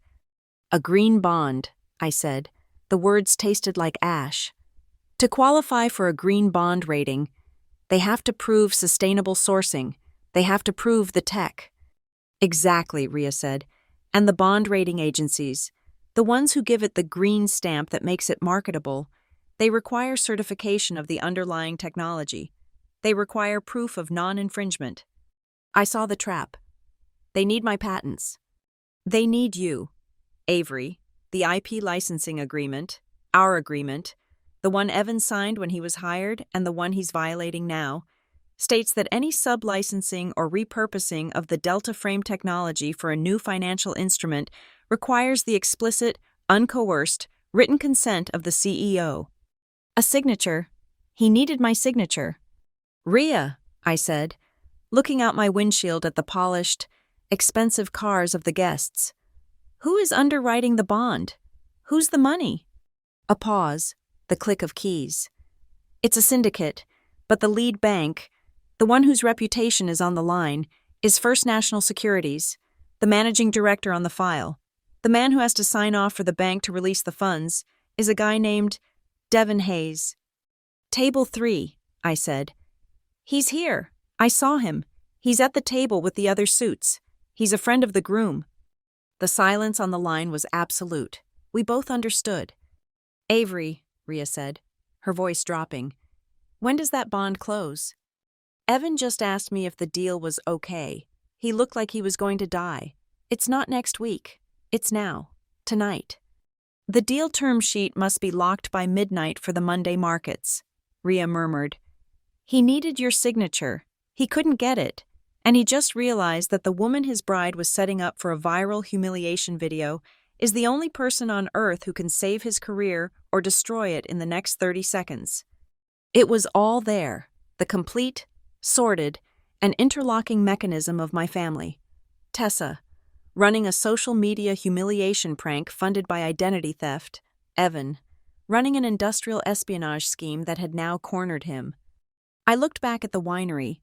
"A green bond," I said. The words tasted like ash. "To qualify for a green bond rating, they have to prove sustainable sourcing. They have to prove the tech." "Exactly," Rhea said. "And the bond rating agencies, the ones who give it the green stamp that makes it marketable, they require certification of the underlying technology. They require proof of non-infringement." I saw the trap. "They need my patents. They need you. Avery, the IP licensing agreement, our agreement, the one Evan signed when he was hired and the one he's violating now, states that any sub-licensing or repurposing of the Delta frame technology for a new financial instrument requires the explicit, uncoerced, written consent of the CEO. A signature. He needed my signature." "Rhea," I said, looking out my windshield at the polished, expensive cars of the guests. "Who is underwriting the bond? Who's the money?" A pause, the click of keys. "It's a syndicate, but the lead bank, the one whose reputation is on the line, is First National Securities, the managing director on the file. The man who has to sign off for the bank to release the funds is a guy named Devin Hayes." "Table 3, I said. "He's here. I saw him. He's at the table with the other suits. He's a friend of the groom." The silence on the line was absolute. We both understood. "Avery," Rhea said, her voice dropping, When does that bond close? Evan just asked me if the deal was okay. He looked like he was going to die. It's not next week. It's now. Tonight. The deal term sheet must be locked by midnight for the Monday markets, Rhea murmured. He needed your signature. He couldn't get it. And he just realized that the woman his bride was setting up for a viral humiliation video is the only person on earth who can save his career or destroy it in the next 30 seconds. It was all there, the complete, sordid, and interlocking mechanism of my family. Tessa, running a social media humiliation prank funded by identity theft. Evan, running an industrial espionage scheme that had now cornered him. I looked back at the winery.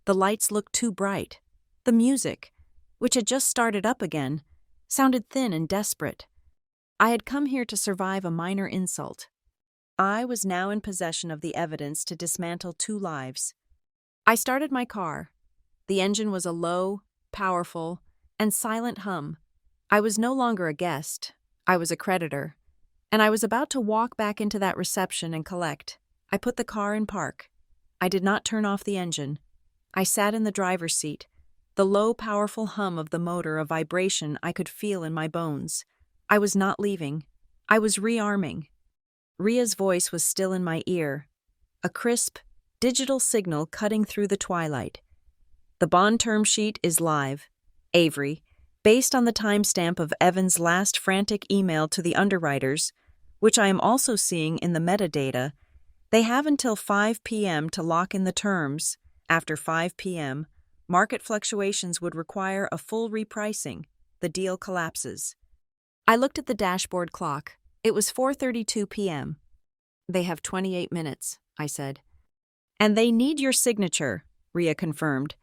The lights looked too bright. The music, which had just started up again, sounded thin and desperate. I had come here to survive a minor insult. I was now in possession of the evidence to dismantle 2 lives. I started my car. The engine was a low, powerful, and silent hum. I was no longer a guest. I was a creditor. And I was about to walk back into that reception and collect. I put the car in park. I did not turn off the engine. I sat in the driver's seat. The low, powerful hum of the motor, a vibration I could feel in my bones. I was not leaving. I was rearming. Rhea's voice was still in my ear, a crisp, digital signal cutting through the twilight. The bond term sheet is live. Avery, based on the timestamp of Evan's last frantic email to the underwriters, which I am also seeing in the metadata, they have until 5 p.m. to lock in the terms. After 5 p.m., market fluctuations would require a full repricing. The deal collapses. I looked at the dashboard clock. It was 4:32 p.m. They have 28 minutes, I said. And they need your signature, Rhea confirmed.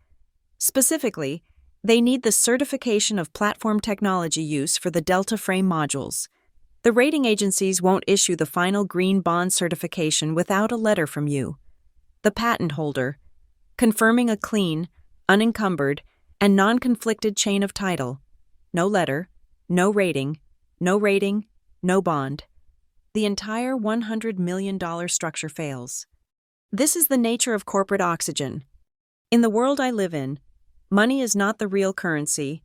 Specifically, they need the certification of platform technology use for the Delta Frame modules. The rating agencies won't issue the final green bond certification without a letter from you, the patent holder, confirming a clean, unencumbered, and non-conflicted chain of title. No letter, no rating, no bond. The entire $100 million structure fails. This is the nature of corporate oxygen. In the world I live in, money is not the real currency.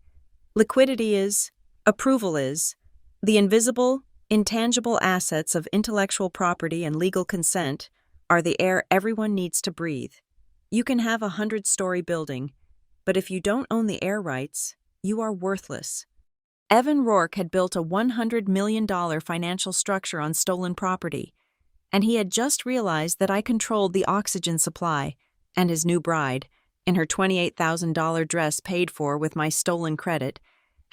Liquidity is, approval is, the invisible, intangible assets of intellectual property and legal consent are the air everyone needs to breathe. You can have a 100-story building, but if you don't own the air rights, you are worthless. Evan Rourke had built a $100 million financial structure on stolen property, and he had just realized that I controlled the oxygen supply, and his new bride, in her $28,000 dress paid for with my stolen credit,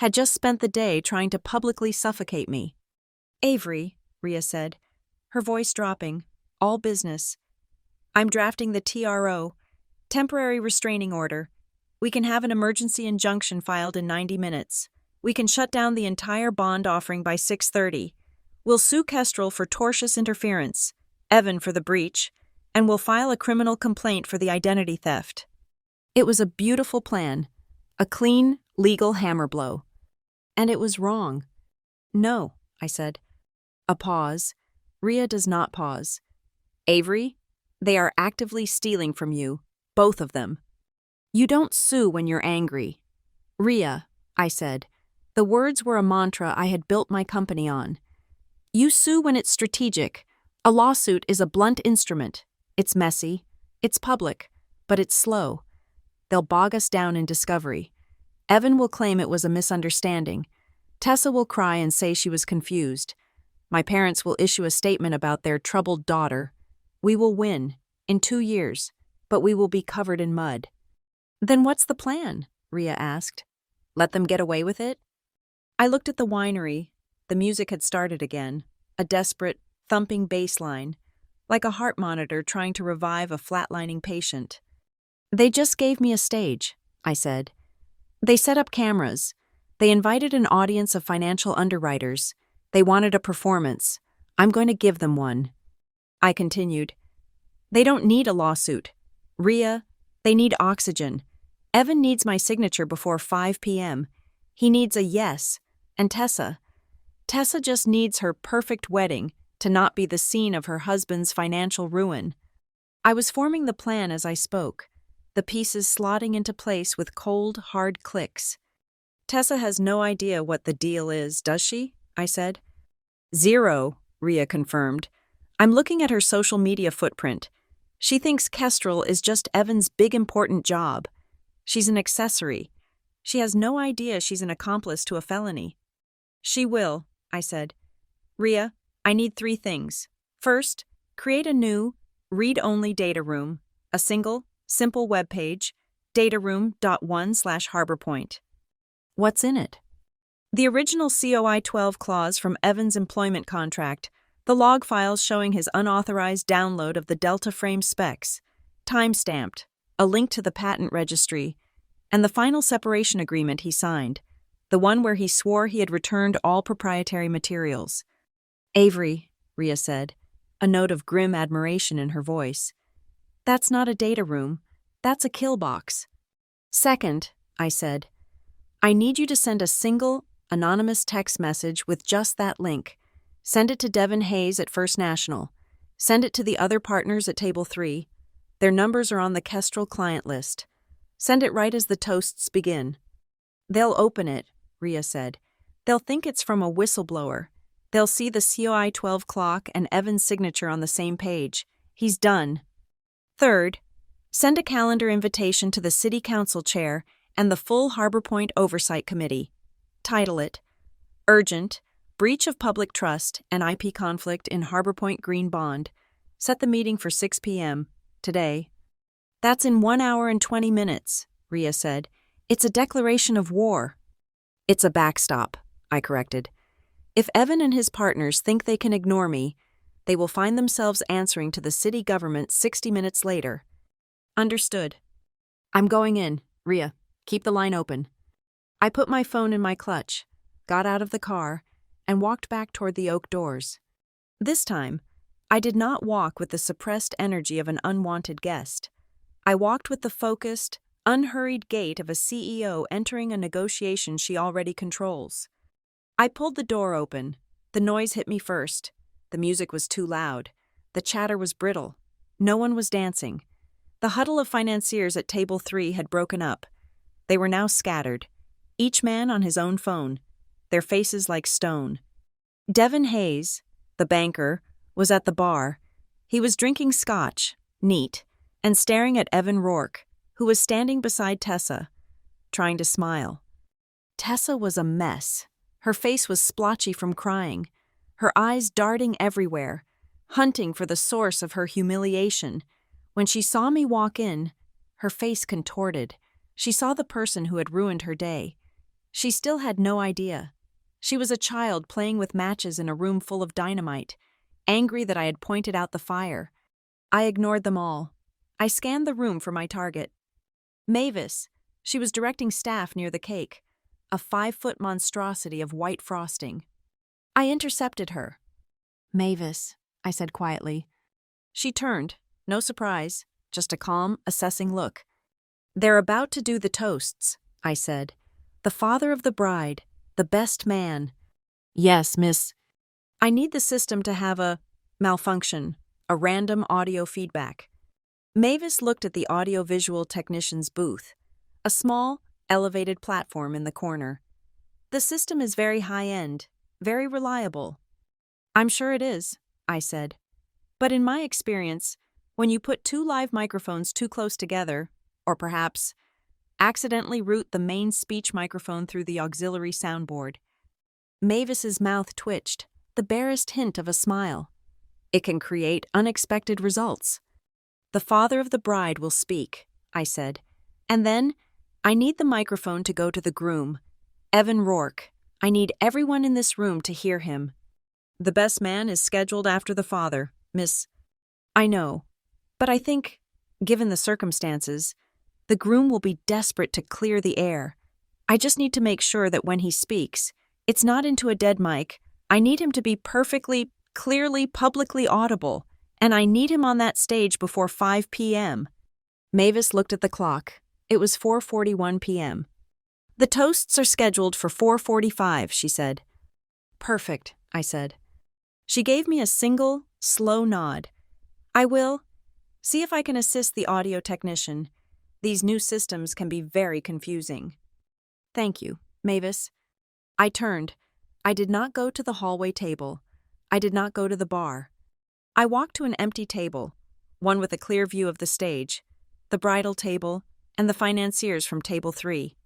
had just spent the day trying to publicly suffocate me. Avery, Rhea said, her voice dropping, all business. I'm drafting the TRO, temporary restraining order. We can have an emergency injunction filed in 90 minutes. We can shut down the entire bond offering by 6:30. We'll sue Kestrel for tortious interference, Evan for the breach, and we'll file a criminal complaint for the identity theft. It was a beautiful plan, a clean, legal hammer blow. And it was wrong. No, I said. A pause. Rhea does not pause. Avery, they are actively stealing from you, both of them. You don't sue when you're angry. Rhea, I said. The words were a mantra I had built my company on. You sue when it's strategic. A lawsuit is a blunt instrument. It's messy, it's public, but it's slow. They'll bog us down in discovery. Evan will claim it was a misunderstanding. Tessa will cry and say she was confused. My parents will issue a statement about their troubled daughter. We will win, in 2 years, but we will be covered in mud. Then what's the plan? Rhea asked. Let them get away with it? I looked at the winery. The music had started again, a desperate, thumping bass line, like a heart monitor trying to revive a flatlining patient. They just gave me a stage, I said. They set up cameras. They invited an audience of financial underwriters. They wanted a performance. I'm going to give them one. I continued. They don't need a lawsuit. Rhea, they need oxygen. Evan needs my signature before 5 p.m. He needs a yes. And Tessa just needs her perfect wedding to not be the scene of her husband's financial ruin. I was forming the plan as I spoke, the pieces slotting into place with cold, hard clicks. Tessa has no idea what the deal is, does she? I said. Zero, Rhea confirmed. I'm looking at her social media footprint. She thinks Kestrel is just Evan's big important job. She's an accessory. She has no idea she's an accomplice to a felony. She will, I said. Rhea, I need 3 things. First, create a new, read-only data room, a single, simple web page, dataroom.1/harborpoint. What's in it? The original COI 12 clause from Evan's employment contract, the log files showing his unauthorized download of the Delta frame specs, time-stamped, a link to the patent registry, and the final separation agreement he signed, the one where he swore he had returned all proprietary materials. Avery, Rhea said, a note of grim admiration in her voice. That's not a data room, that's a kill box. Second, I said, I need you to send a single, anonymous text message with just that link. Send it to Devin Hayes at First National. Send it to the other partners at Table 3. Their numbers are on the Kestrel client list. Send it right as the toasts begin. They'll open it, Rhea said. They'll think it's from a whistleblower. They'll see the COI 12 clock and Evan's signature on the same page. He's done. Third, send a calendar invitation to the City Council Chair and the full Harbor Point Oversight Committee. Title it, Urgent, Breach of Public Trust and IP Conflict in Harbor Point Green Bond. Set the meeting for 6 p.m. today. That's in 1 hour and 20 minutes, Rhea said. It's a declaration of war. It's a backstop, I corrected. If Evan and his partners think they can ignore me, they will find themselves answering to the city government 60 minutes later. Understood. I'm going in, Rhea. Keep the line open. I put my phone in my clutch, got out of the car, and walked back toward the oak doors. This time, I did not walk with the suppressed energy of an unwanted guest. I walked with the focused, unhurried gait of a CEO entering a negotiation she already controls. I pulled the door open. The noise hit me first. The music was too loud. The chatter was brittle. No one was dancing. The huddle of financiers at Table 3 had broken up. They were now scattered, each man on his own phone, their faces like stone. Devin Hayes, the banker, was at the bar. He was drinking scotch, neat, and staring at Evan Rourke, who was standing beside Tessa, trying to smile. Tessa was a mess. Her face was splotchy from crying, her eyes darting everywhere, hunting for the source of her humiliation. When she saw me walk in, her face contorted. She saw the person who had ruined her day. She still had no idea. She was a child playing with matches in a room full of dynamite, angry that I had pointed out the fire. I ignored them all. I scanned the room for my target. Mavis. She was directing staff near the cake, a 5-foot monstrosity of white frosting. I intercepted her. Mavis, I said quietly. She turned, no surprise, just a calm, assessing look. They're about to do the toasts, I said. The father of the bride, the best man. Yes, miss. I need the system to have a malfunction, a random audio feedback. Mavis looked at the audiovisual technician's booth, a small, elevated platform in the corner. The system is very high-end, very reliable. I'm sure it is, I said. But in my experience, when you put 2 live microphones too close together, or perhaps accidentally route the main speech microphone through the auxiliary soundboard. Mavis's mouth twitched, the barest hint of a smile. It can create unexpected results. The father of the bride will speak, I said. And then, I need the microphone to go to the groom. Evan Rourke. I need everyone in this room to hear him. The best man is scheduled after the father, miss. I know. But I think, given the circumstances, the groom will be desperate to clear the air. I just need to make sure that when he speaks, it's not into a dead mic. I need him to be perfectly, clearly, publicly audible, and I need him on that stage before 5 p.m. Mavis looked at the clock. It was 4:41 p.m. The toasts are scheduled for 4:45, she said. Perfect, I said. She gave me a single, slow nod. I will. See if I can assist the audio technician. These new systems can be very confusing. Thank you, Mavis. I turned. I did not go to the hallway table. I did not go to the bar. I walked to an empty table, one with a clear view of the stage, the bridal table, and the financiers from table 3.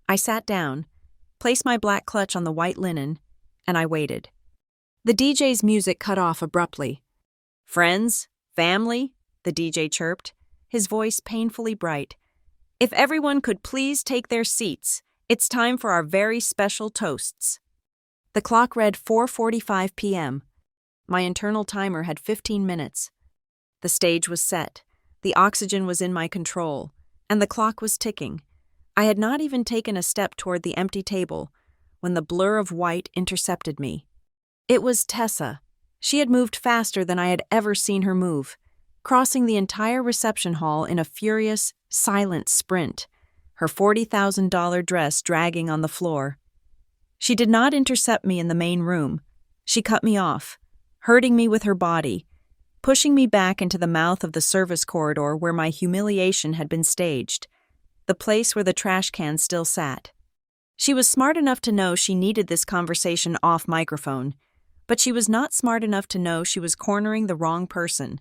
I sat down, placed my black clutch on the white linen, and I waited. The DJ's music cut off abruptly. Friends? Family? The DJ chirped, his voice painfully bright. If everyone could please take their seats, it's time for our very special toasts. The clock read 4:45 p.m. My internal timer had 15 minutes. The stage was set, the oxygen was in my control, and the clock was ticking. I had not even taken a step toward the empty table when the blur of white intercepted me. It was Tessa. She had moved faster than I had ever seen her move, crossing the entire reception hall in a furious, silent sprint, her $40,000 dress dragging on the floor. She did not intercept me in the main room. She cut me off, hurting me with her body, pushing me back into the mouth of the service corridor where my humiliation had been staged, the place where the trash can still sat. She was smart enough to know she needed this conversation off microphone, but she was not smart enough to know she was cornering the wrong person.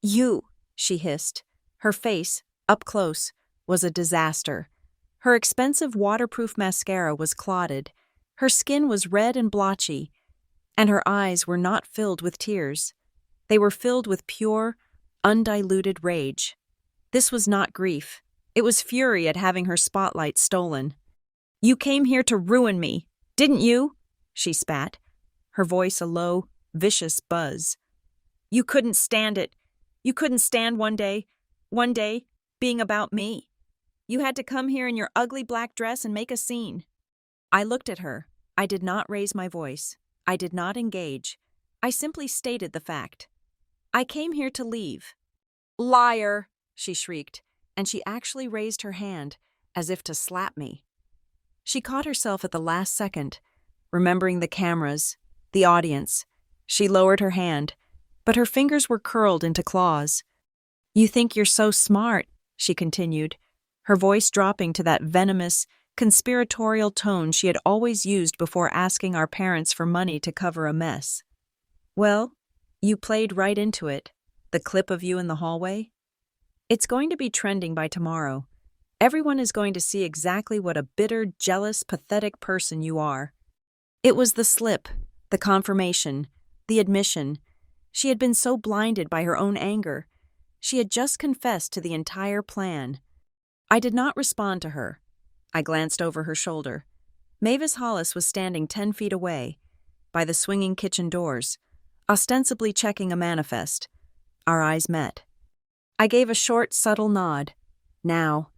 You, she hissed. Her face, up close, was a disaster. Her expensive waterproof mascara was clotted, her skin was red and blotchy, and her eyes were not filled with tears. They were filled with pure, undiluted rage. This was not grief. It was fury at having her spotlight stolen. You came here to ruin me, didn't you? She spat, her voice a low, vicious buzz. You couldn't stand it. You couldn't stand one day, being about me. You had to come here in your ugly black dress and make a scene. I looked at her. I did not raise my voice. I did not engage. I simply stated the fact. I came here to leave. Liar, she shrieked, and she actually raised her hand, as if to slap me. She caught herself at the last second, remembering the cameras, the audience. She lowered her hand, but her fingers were curled into claws. You think you're so smart, she continued, her voice dropping to that venomous, conspiratorial tone she had always used before asking our parents for money to cover a mess. Well, you played right into it, the clip of you in the hallway. It's going to be trending by tomorrow. Everyone is going to see exactly what a bitter, jealous, pathetic person you are. It was the slip, the confirmation, the admission. She had been so blinded by her own anger. She had just confessed to the entire plan. I did not respond to her. I glanced over her shoulder. Mavis Hollis was standing 10 feet away, by the swinging kitchen doors, ostensibly checking a manifest. Our eyes met. I gave a short, subtle nod. Now.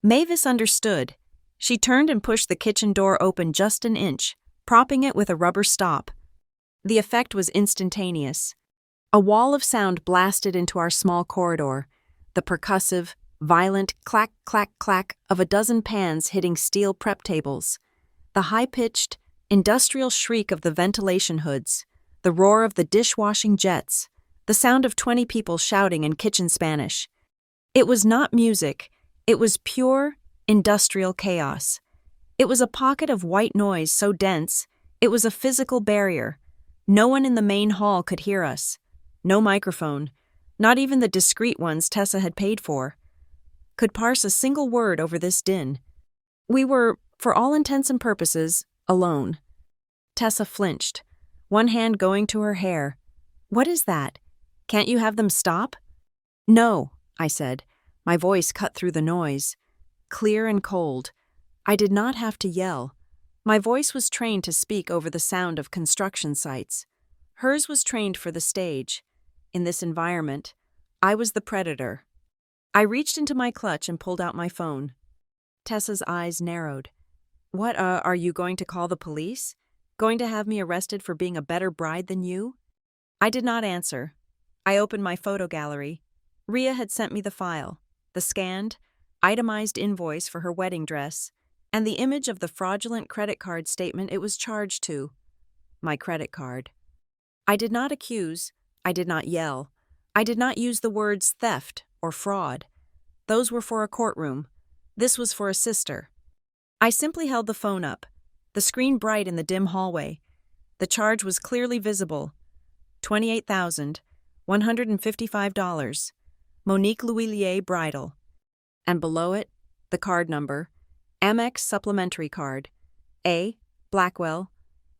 Mavis understood. She turned and pushed the kitchen door open just an inch, propping it with a rubber stop. The effect was instantaneous. A wall of sound blasted into our small corridor, the percussive, violent clack, clack, clack of a dozen pans hitting steel prep tables, the high-pitched, industrial shriek of the ventilation hoods, the roar of the dishwashing jets, the sound of 20 people shouting in kitchen Spanish. It was not music, it was pure, industrial chaos. It was a pocket of white noise so dense, it was a physical barrier. No one in the main hall could hear us. No microphone, not even the discreet ones Tessa had paid for, could parse a single word over this din. We were, for all intents and purposes, alone. Tessa flinched, one hand going to her hair. What is that? Can't you have them stop? No, I said, my voice cut through the noise, clear and cold. I did not have to yell. My voice was trained to speak over the sound of construction sites. Hers was trained for the stage. In this environment, I was the predator. I reached into my clutch and pulled out my phone. Tessa's eyes narrowed. What, are you going to call the police? Going to have me arrested for being a better bride than you? I did not answer. I opened my photo gallery. Rhea had sent me the file, the scanned, itemized invoice for her wedding dress, and the image of the fraudulent credit card statement it was charged to. My credit card. I did not accuse. I did not yell. I did not use the words theft or fraud. Those were for a courtroom. This was for a sister. I simply held the phone up, the screen bright in the dim hallway. The charge was clearly visible. $28,155. Monique Louillier Bridal. And below it, the card number, Amex Supplementary Card, A. Blackwell,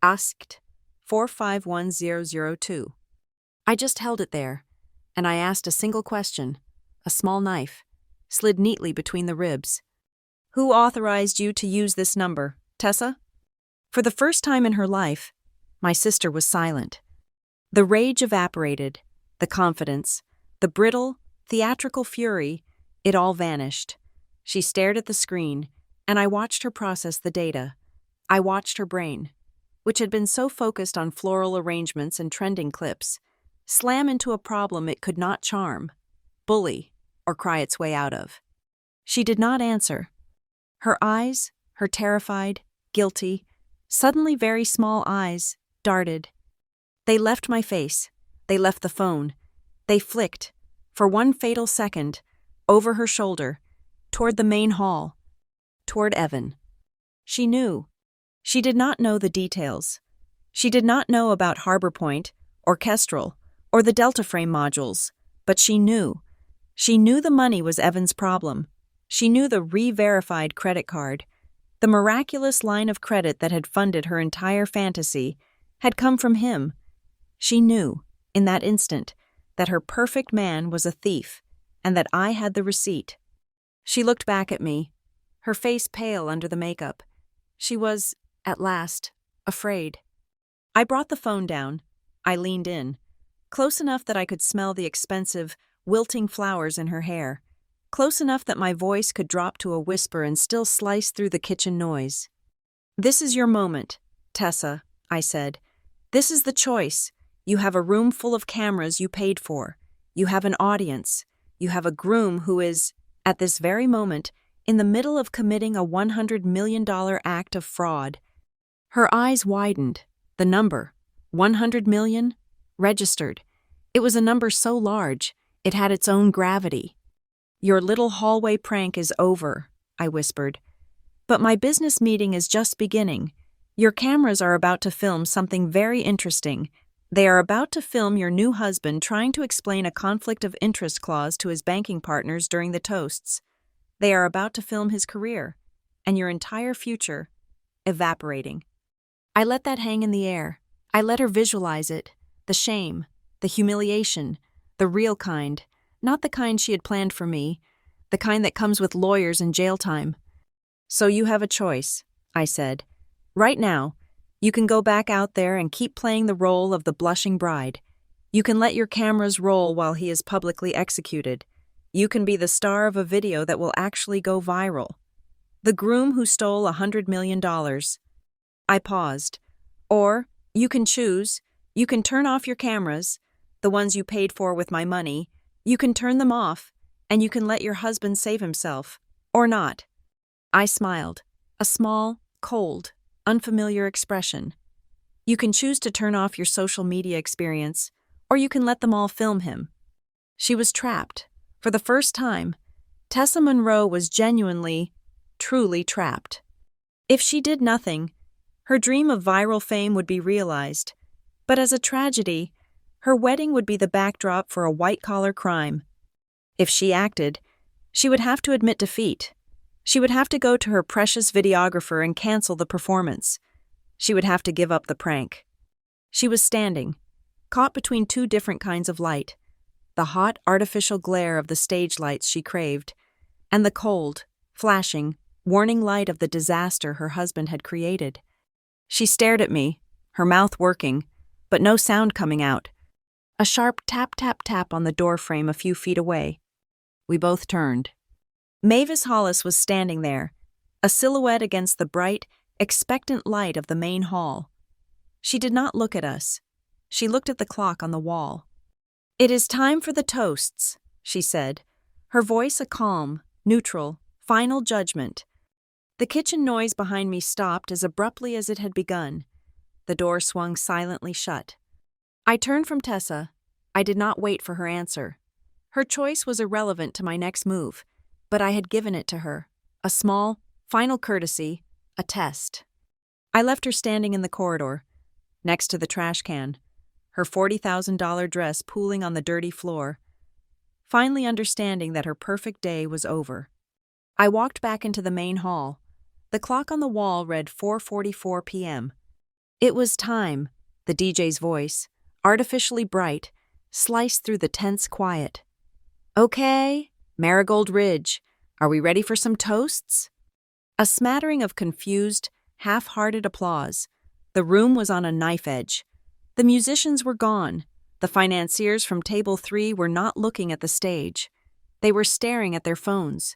asked 451002. I just held it there, and I asked a single question. A small knife, slid neatly between the ribs. Who authorized you to use this number, Tessa? For the first time in her life, my sister was silent. The rage evaporated, the confidence, the brittle, theatrical fury, it all vanished. She stared at the screen, and I watched her process the data. I watched her brain, which had been so focused on floral arrangements and trending clips, slam into a problem it could not charm, bully, or cry its way out of. She did not answer. Her eyes, her terrified, guilty, suddenly very small eyes, darted. They left my face. They left the phone. They flicked, for one fatal second, over her shoulder, toward the main hall, toward Evan. She knew. She did not know the details. She did not know about Harbor Point, Orchestral, or the Delta Frame modules, but she knew. She knew the money was Evan's problem. She knew the re-verified credit card, the miraculous line of credit that had funded her entire fantasy, had come from him. She knew, in that instant, that her perfect man was a thief, and that I had the receipt. She looked back at me, her face pale under the makeup. She was, at last, afraid. I brought the phone down. I leaned in, close enough that I could smell the expensive, wilting flowers in her hair, close enough that my voice could drop to a whisper and still slice through the kitchen noise. "This is your moment, Tessa," I said. "This is the choice. You have a room full of cameras you paid for. You have an audience. You have a groom who is, at this very moment, in the middle of committing a $100 million act of fraud." Her eyes widened. The number, 100 million, registered. It was a number so large, it had its own gravity. "Your little hallway prank is over," I whispered. "But my business meeting is just beginning. Your cameras are about to film something very interesting. They are about to film your new husband trying to explain a conflict of interest clause to his banking partners during the toasts. They are about to film his career, and your entire future, evaporating." I let that hang in the air. I let her visualize it, the shame, the humiliation, the real kind, not the kind she had planned for me, the kind that comes with lawyers and jail time. "So you have a choice," I said. "Right now, you can go back out there and keep playing the role of the blushing bride. You can let your cameras roll while he is publicly executed. You can be the star of a video that will actually go viral. The groom who stole $100 million. I paused. "Or, you can choose. You can turn off your cameras, the ones you paid for with my money. You can turn them off, and you can let your husband save himself. Or not." I smiled, a small, cold, unfamiliar expression. "You can choose to turn off your social media experience, or you can let them all film him." She was trapped. For the first time, Tessa Monroe was genuinely, truly trapped. If she did nothing, her dream of viral fame would be realized. But as a tragedy, her wedding would be the backdrop for a white-collar crime. If she acted, she would have to admit defeat. She would have to go to her precious videographer and cancel the performance. She would have to give up the prank. She was standing, caught between two different kinds of light, the hot, artificial glare of the stage lights she craved, and the cold, flashing, warning light of the disaster her husband had created. She stared at me, her mouth working, but no sound coming out. A sharp tap-tap-tap on the doorframe a few feet away. We both turned. Mavis Hollis was standing there, a silhouette against the bright, expectant light of the main hall. She did not look at us. She looked at the clock on the wall. "It is time for the toasts," she said, her voice a calm, neutral, final judgment. The kitchen noise behind me stopped as abruptly as it had begun. The door swung silently shut. I turned from Tessa, I did not wait for her answer. Her choice was irrelevant to my next move, but I had given it to her. A small, final courtesy, a test. I left her standing in the corridor, next to the trash can, her $40,000 dress pooling on the dirty floor, finally understanding that her perfect day was over. I walked back into the main hall. The clock on the wall read 4:44 p.m. It was time, the DJ's voice, artificially bright, sliced through the tense quiet. Okay, Marigold Ridge, are we ready for some toasts? A smattering of confused, half-hearted applause. The room was on a knife edge. The musicians were gone. The financiers from Table 3 were not looking at the stage. They were staring at their phones,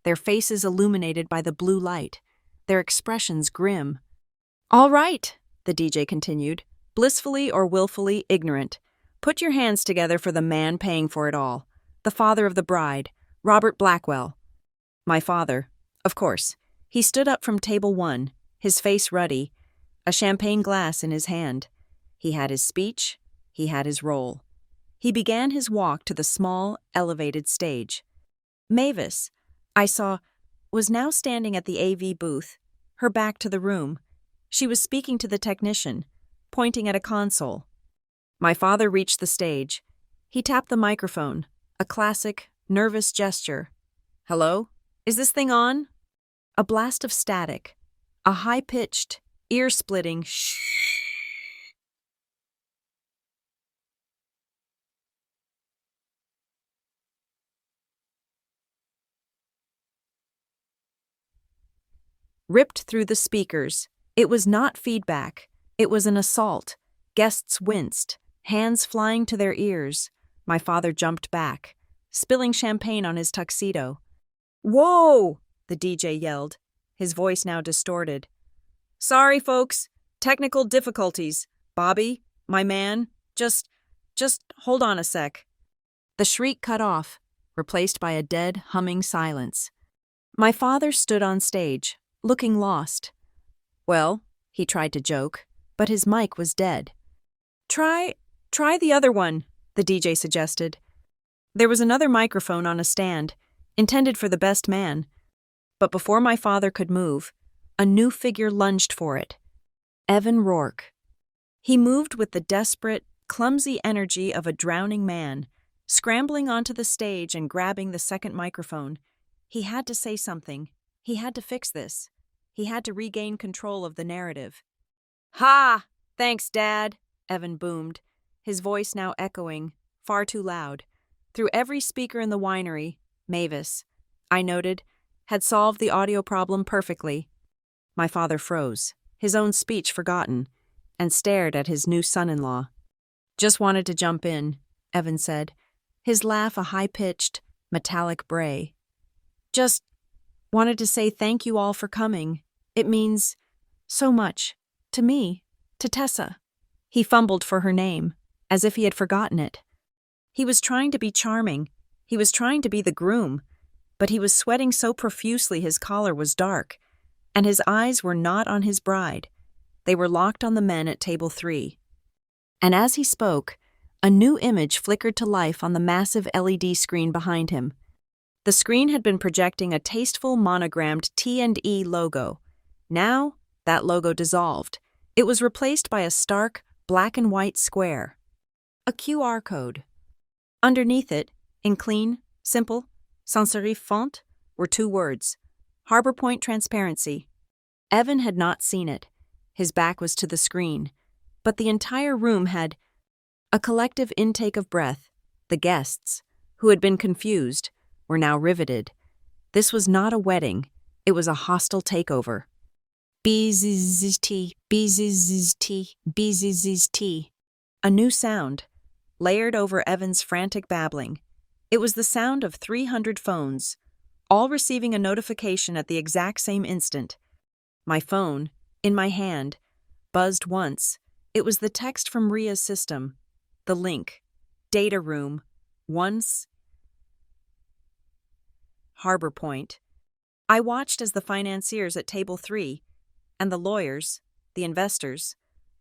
their faces illuminated by the blue light, their expressions grim. All right, the DJ continued, blissfully or willfully ignorant. Put your hands together for the man paying for it all, the father of the bride, Robert Blackwell. My father, of course. He stood up from Table 1, his face ruddy, a champagne glass in his hand. He had his speech, he had his role. He began his walk to the small, elevated stage. Mavis, I saw, was now standing at the AV booth, her back to the room. She was speaking to the technician, pointing at a console. My father reached the stage. He tapped the microphone, a classic, nervous gesture. Hello? Is this thing on? A blast of static, a high-pitched, ear-splitting shh. Ripped through the speakers. It was not feedback. It was an assault. Guests winced, hands flying to their ears. My father jumped back, spilling champagne on his tuxedo. Whoa! The DJ yelled, his voice now distorted. Sorry, folks. Technical difficulties. Bobby, my man, just hold on a sec. The shriek cut off, replaced by a dead, humming silence. My father stood on stage, looking lost. Well, he tried to joke, but his mic was dead. Try the other one, the DJ suggested. There was another microphone on a stand, intended for the best man. But before my father could move, a new figure lunged for it. Evan Rourke. He moved with the desperate, clumsy energy of a drowning man, scrambling onto the stage and grabbing the second microphone. He had to say something. He had to fix this. He had to regain control of the narrative. Ha! Thanks, Dad, Evan boomed, his voice now echoing, far too loud. Through every speaker in the winery, Mavis, I noted, had solved the audio problem perfectly. My father froze, his own speech forgotten, and stared at his new son-in-law. Just wanted to jump in, Evan said, his laugh a high-pitched, metallic bray. Just wanted to say thank you all for coming. It means so much. To me, to Tessa. He fumbled for her name, as if he had forgotten it. He was trying to be charming. He was trying to be the groom, but he was sweating so profusely his collar was dark, and his eyes were not on his bride. They were locked on the men at Table 3. And as he spoke, a new image flickered to life on the massive LED screen behind him. The screen had been projecting a tasteful monogrammed T&E logo. Now, that logo dissolved. It was replaced by a stark, black and white square. A QR code. Underneath it, in clean, simple, sans serif font, were two words: Harbor Point Transparency. Evan had not seen it. His back was to the screen. But the entire room had a collective intake of breath. The guests, who had been confused, were now riveted. This was not a wedding. It was a hostile takeover. BZZT, BZZT, BZZT. A new sound, layered over Evan's frantic babbling. It was the sound of 300 phones, all receiving a notification at the exact same instant. My phone, in my hand, buzzed once. It was the text from Ria's system. The link. Data room. Once. Harbor Point. I watched as the financiers at Table 3, and the lawyers, the investors,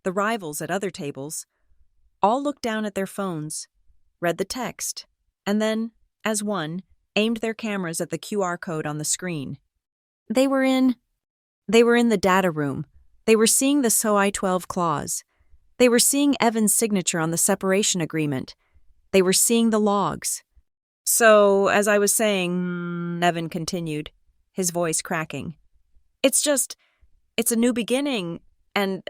the rivals at other tables, all looked down at their phones. read the text, and then, as one, aimed their cameras at the QR code on the screen. They were in the data room. They were seeing the SOI 12 clause. They were seeing Evan's signature on the separation agreement. They were seeing the logs. So, as I was saying, Evan continued, his voice cracking. It's a new beginning, and,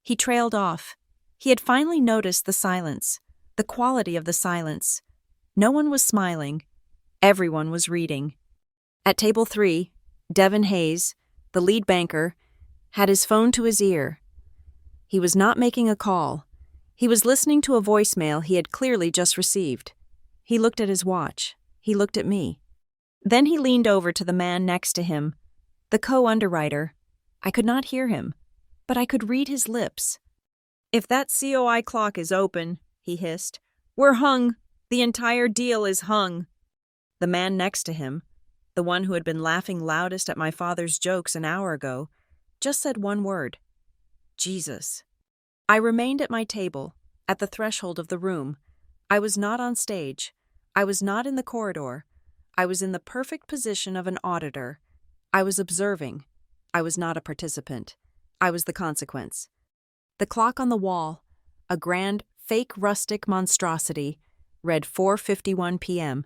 He trailed off. He had finally noticed the silence, the quality of the silence. No one was smiling. Everyone was reading. At table 3, Devin Hayes, the lead banker, had his phone to his ear. He was not making a call. He was listening to a voicemail he had clearly just received. He looked at his watch. He looked at me. Then he leaned over to the man next to him, the co-underwriter. I could not hear him, but I could read his lips. "If that COI clock is open," he hissed, "we're hung. The entire deal is hung." The man next to him, the one who had been laughing loudest at my father's jokes an hour ago, just said one word: Jesus. I remained at my table, at the threshold of the room. I was not on stage. I was not in the corridor. I was in the perfect position of an auditor. I was observing. I was not a participant. I was the consequence. The clock on the wall, a grand, fake rustic monstrosity, read 4:51 p.m.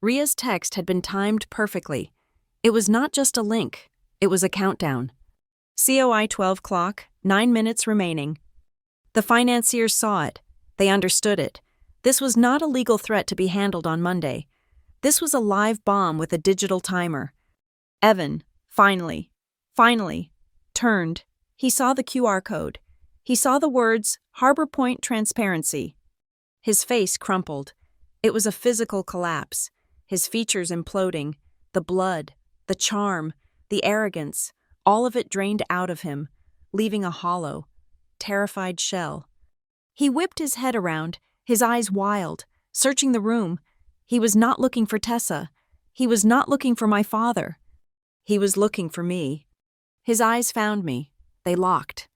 Ria's text had been timed perfectly. It was not just a link. It was a countdown. COI 12 clock, 9 minutes remaining. The financiers saw it. They understood it. This was not a legal threat to be handled on Monday. This was a live bomb with a digital timer. Evan, finally, turned. He saw the QR code. He saw the words, Harbor Point Transparency. His face crumpled. It was a physical collapse. His features imploding. The blood, the charm, the arrogance, all of it drained out of him, leaving a hollow, terrified shell. He whipped his head around, his eyes wild, searching the room. He was not looking for Tessa. He was not looking for my father. He was looking for me. His eyes found me. They locked.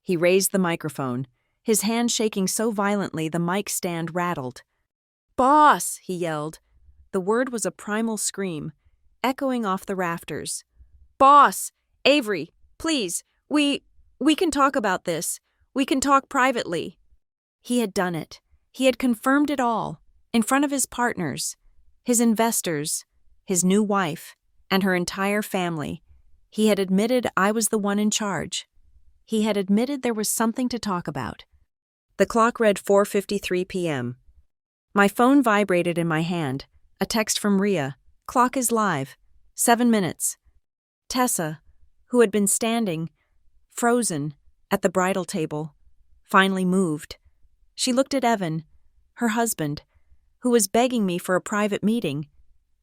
He raised the microphone, his hand shaking so violently the mic stand rattled. "Boss!" he yelled. The word was a primal scream, echoing off the rafters. "Boss! Avery, please, we can talk about this. We can talk privately." He had done it. He had confirmed it all, in front of his partners, his investors, his new wife, and her entire family. He had admitted I was the one in charge. He had admitted there was something to talk about. The clock read 4:53 p.m. My phone vibrated in my hand. A text from Ria. "Clock is live. 7 minutes." Tessa, who had been standing, frozen, at the bridal table, finally moved. She looked at Evan, her husband, who was begging me for a private meeting.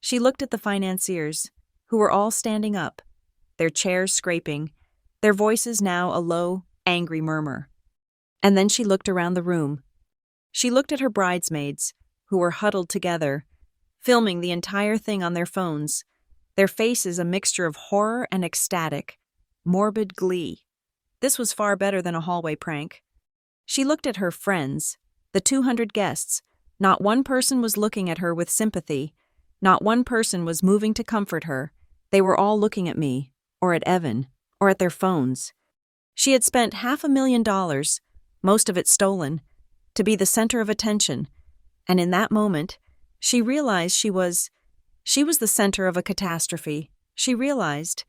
She looked at the financiers, who were all standing up, their chairs scraping, their voices now a low, angry murmur. And then she looked around the room. She looked at her bridesmaids, who were huddled together, filming the entire thing on their phones, their faces a mixture of horror and ecstatic, morbid glee. This was far better than a hallway prank. She looked at her friends, the 200 guests. Not one person was looking at her with sympathy. Not one person was moving to comfort her. They were all looking at me, or at Evan, or at their phones. She had spent $500,000, most of it stolen, to be the center of attention, and in that moment, she realized she was the center of a catastrophe. She realized,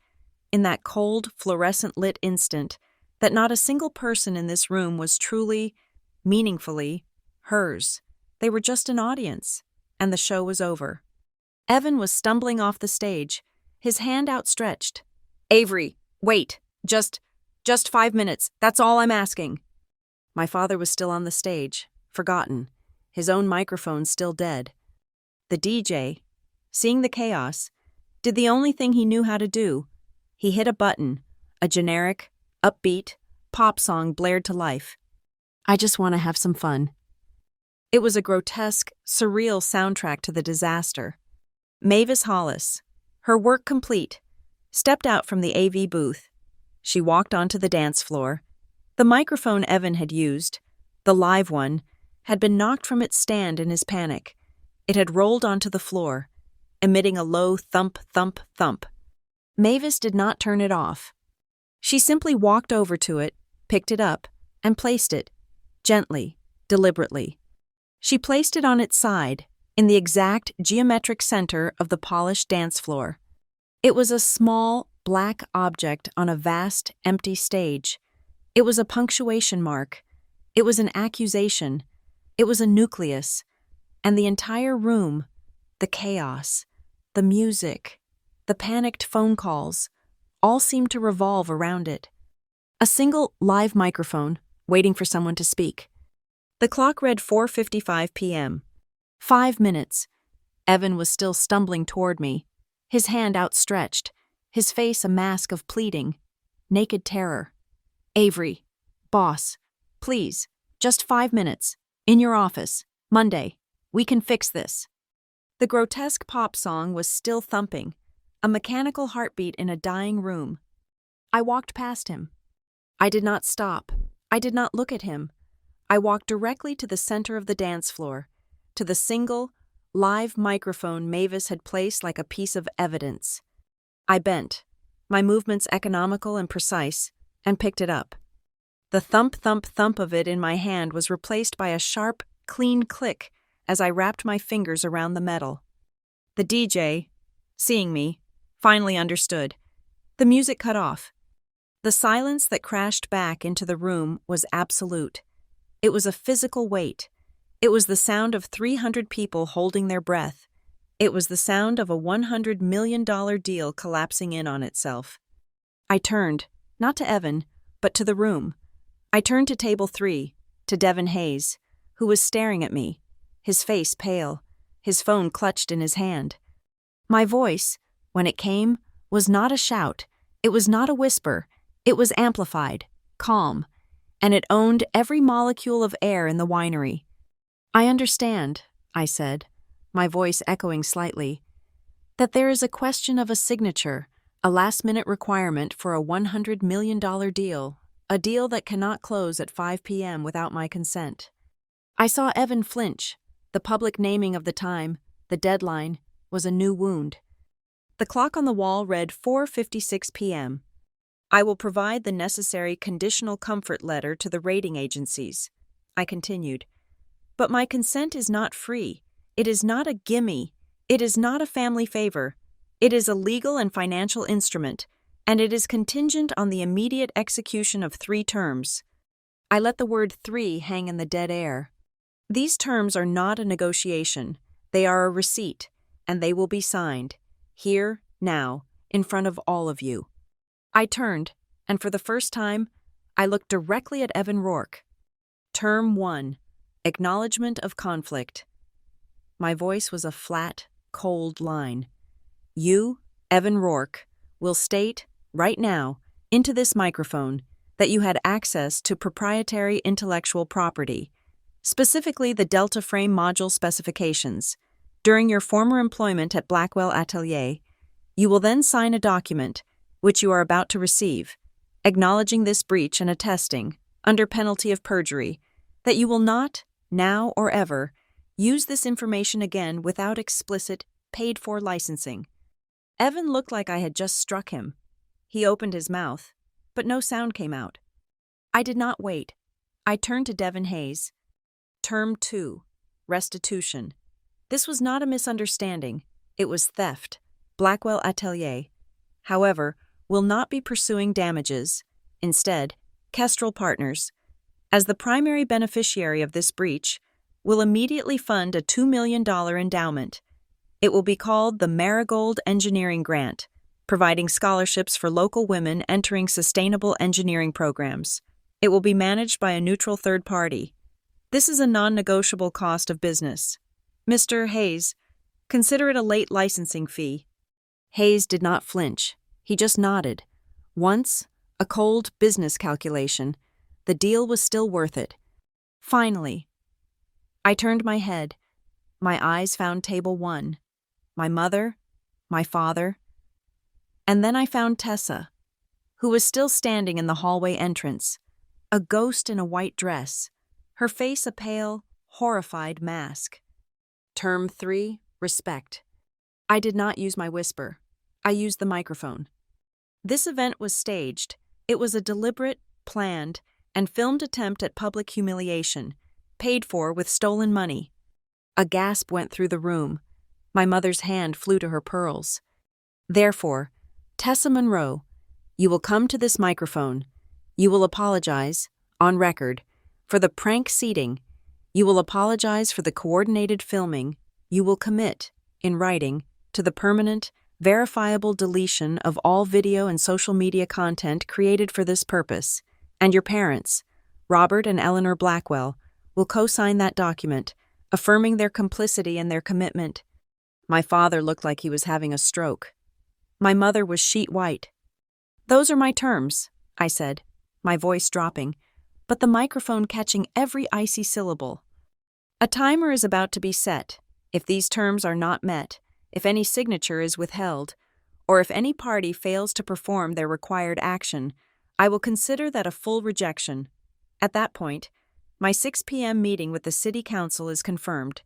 in that cold, fluorescent-lit instant, that not a single person in this room was truly, meaningfully, hers. They were just an audience, and the show was over. Evan was stumbling off the stage, his hand outstretched. "Avery, wait, just 5 minutes, that's all I'm asking." My father was still on the stage, forgotten, his own microphone still dead. The DJ, seeing the chaos, did the only thing he knew how to do. He hit a button, a generic, upbeat, pop song blared to life. "I just want to have some fun." It was a grotesque, surreal soundtrack to the disaster. Mavis Hollis, her work complete, stepped out from the AV booth. She walked onto the dance floor. The microphone Evan had used, the live one, had been knocked from its stand in his panic. It had rolled onto the floor, emitting a low thump, thump, thump. Mavis did not turn it off. She simply walked over to it, picked it up, and placed it, gently, deliberately. She placed it on its side, in the exact geometric center of the polished dance floor. It was a small, black object on a vast, empty stage. It was a punctuation mark. It was an accusation. It was a nucleus. And the entire room, the chaos, the music, the panicked phone calls, all seemed to revolve around it. A single live microphone, waiting for someone to speak. The clock read 4:55 p.m. 5 minutes. Evan was still stumbling toward me, his hand outstretched, his face a mask of pleading, naked terror. Avery, boss, please, just 5 minutes, in your office, Monday, we can fix this. The grotesque pop song was still thumping, a mechanical heartbeat in a dying room. I walked past him. I did not stop. I did not look at him. I walked directly to the center of the dance floor, to the single, live microphone Mavis had placed like a piece of evidence. I bent, my movements economical and precise, and picked it up. The thump, thump, thump of it in my hand was replaced by a sharp, clean click as I wrapped my fingers around the metal. The DJ, seeing me, finally understood. The music cut off. The silence that crashed back into the room was absolute. It was a physical weight. It was the sound of 300 people holding their breath. It was the sound of a $100 million deal collapsing in on itself. I turned, not to Evan, but to the room. I turned to table 3, to Devin Hayes, who was staring at me, his face pale, his phone clutched in his hand. My voice, when it came, was not a shout. It was not a whisper. It was amplified, calm, and it owned every molecule of air in the winery. I understand, I said, my voice echoing slightly, that there is a question of a signature, a last-minute requirement for a $100 million deal, a deal that cannot close at 5 p.m. without my consent. I saw Evan flinch. The public naming of the time, the deadline, was a new wound. The clock on the wall read 4:56 p.m. I will provide the necessary conditional comfort letter to the rating agencies, I continued. But my consent is not free. It is not a gimme. It is not a family favor. It is a legal and financial instrument, and it is contingent on the immediate execution of 3 terms. I let the word 3 hang in the dead air. These terms are not a negotiation. They are a receipt, and they will be signed, here, now, in front of all of you. I turned, and for the first time, I looked directly at Evan Rourke. Term 1. Acknowledgement of conflict. My voice was a flat, cold line. You, Evan Rourke, will state, right now, into this microphone, that you had access to proprietary intellectual property, specifically the Delta Frame module specifications, during your former employment at Blackwell Atelier. You will then sign a document, which you are about to receive, acknowledging this breach and attesting, under penalty of perjury, that you will not, now or ever, use this information again without explicit, paid-for licensing. Evan looked like I had just struck him. He opened his mouth, but no sound came out. I did not wait. I turned to Devin Hayes. Term 2. Restitution. This was not a misunderstanding. It was theft. Blackwell Atelier, however, will not be pursuing damages. Instead, Kestrel Partners, as the primary beneficiary of this breach, will immediately fund a $2 million endowment. It will be called the Marigold Engineering Grant, providing scholarships for local women entering sustainable engineering programs. It will be managed by a neutral third party. This is a non-negotiable cost of business. Mr. Hayes, consider it a late licensing fee. Hayes did not flinch. He just nodded. Once, a cold business calculation. The deal was still worth it. Finally, I turned my head. My eyes found table 1. My mother, my father, and then I found Tessa, who was still standing in the hallway entrance, a ghost in a white dress, her face a pale, horrified mask. Term 3, respect. I did not use my whisper. I used the microphone. This event was staged. It was a deliberate, planned, and filmed attempt at public humiliation, paid for with stolen money. A gasp went through the room. My mother's hand flew to her pearls. Therefore, Tessa Monroe, you will come to this microphone. You will apologize, on record, for the prank seating. You will apologize for the coordinated filming. You will commit, in writing, to the permanent, verifiable deletion of all video and social media content created for this purpose. And your parents, Robert and Eleanor Blackwell, will co-sign that document, affirming their complicity and their commitment. My father looked like he was having a stroke. My mother was sheet white. Those are my terms, I said, my voice dropping, but the microphone catching every icy syllable. A timer is about to be set. If these terms are not met, if any signature is withheld, or if any party fails to perform their required action, I will consider that a full rejection. At that point, my 6 p.m. meeting with the City Council is confirmed.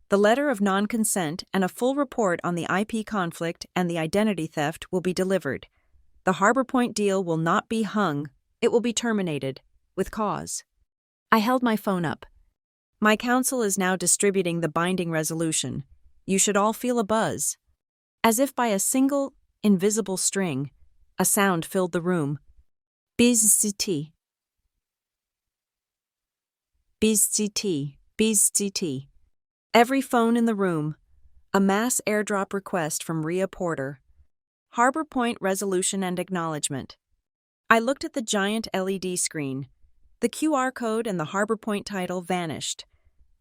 The letter of non-consent and a full report on the IP conflict and the identity theft will be delivered. The Harbor Point deal will not be hung, it will be terminated, with cause. I held my phone up. My council is now distributing the binding resolution. You should all feel a buzz. As if by a single, invisible string, a sound filled the room. Bizzt. Bizzt. Bizzt. Every phone in the room. A mass airdrop request from Rhea Porter. Harbor Point resolution and acknowledgement. I looked at the giant LED screen. The QR code and the Harbor Point title vanished.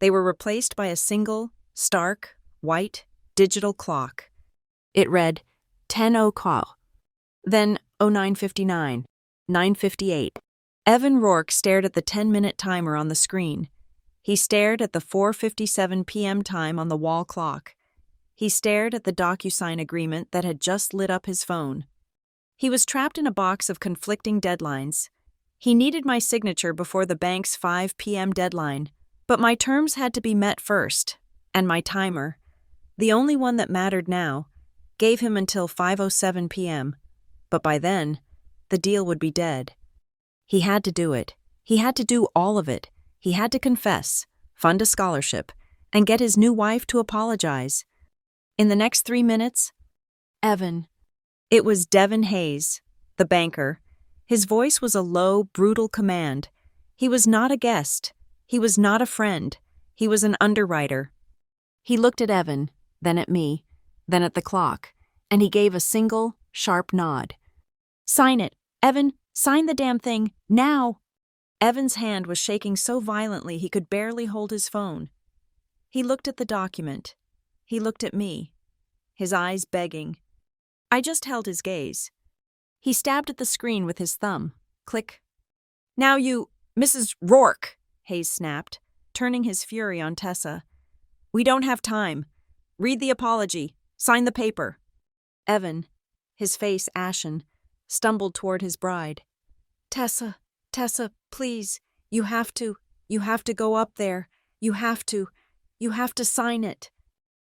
They were replaced by a single, stark, white, digital clock. It read 10:00. Then 09:59, 9:58. Evan Rourke stared at the 10-minute timer on the screen. He stared at the 4:57 p.m. time on the wall clock. He stared at the DocuSign agreement that had just lit up his phone. He was trapped in a box of conflicting deadlines. He needed my signature before the bank's 5 p.m. deadline, but my terms had to be met first, and my timer, the only one that mattered now, gave him until 5:07 p.m. But by then, the deal would be dead. He had to do it. He had to do all of it. He had to confess, fund a scholarship, and get his new wife to apologize. In the next 3 minutes, Evan. It was Devin Hayes, the banker. His voice was a low, brutal command. He was not a guest. He was not a friend. He was an underwriter. He looked at Evan, then at me, then at the clock, and he gave a single, sharp nod. Sign it. Evan, sign the damn thing, now! Evan's hand was shaking so violently he could barely hold his phone. He looked at the document. He looked at me, his eyes begging. I just held his gaze. He stabbed at the screen with his thumb. Click. Now you, Mrs. Rourke, Hayes snapped, turning his fury on Tessa. We don't have time. Read the apology. Sign the paper. Evan, his face ashen, stumbled toward his bride. Tessa, please, you have to go up there. You have to sign it.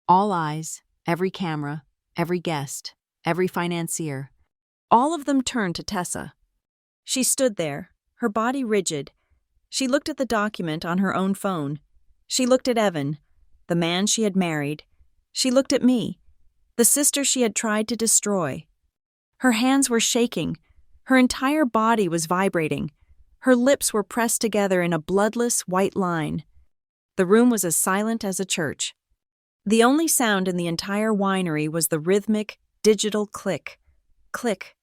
All eyes, every camera, every guest, every financier, all of them turned to Tessa. She stood there, her body rigid. She looked at the document on her own phone. She looked at Evan, the man she had married. She looked at me, the sister she had tried to destroy. Her hands were shaking. Her entire body was vibrating. Her lips were pressed together in a bloodless white line. The room was as silent as a church. The only sound in the entire winery was the rhythmic, digital click, click,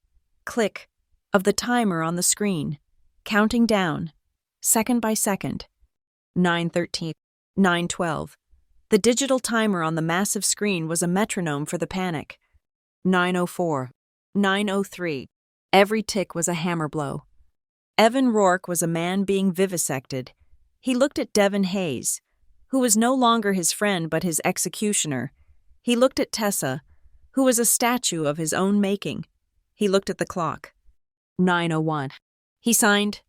click of the timer on the screen, counting down, second by second. 9:13, 9:12. The digital timer on the massive screen was a metronome for the panic. 9:04, 9:03. Every tick was a hammer blow. Evan Rourke was a man being vivisected. He looked at Devin Hayes, who was no longer his friend but his executioner. He looked at Tessa, who was a statue of his own making. He looked at the clock. 9:01. He signed.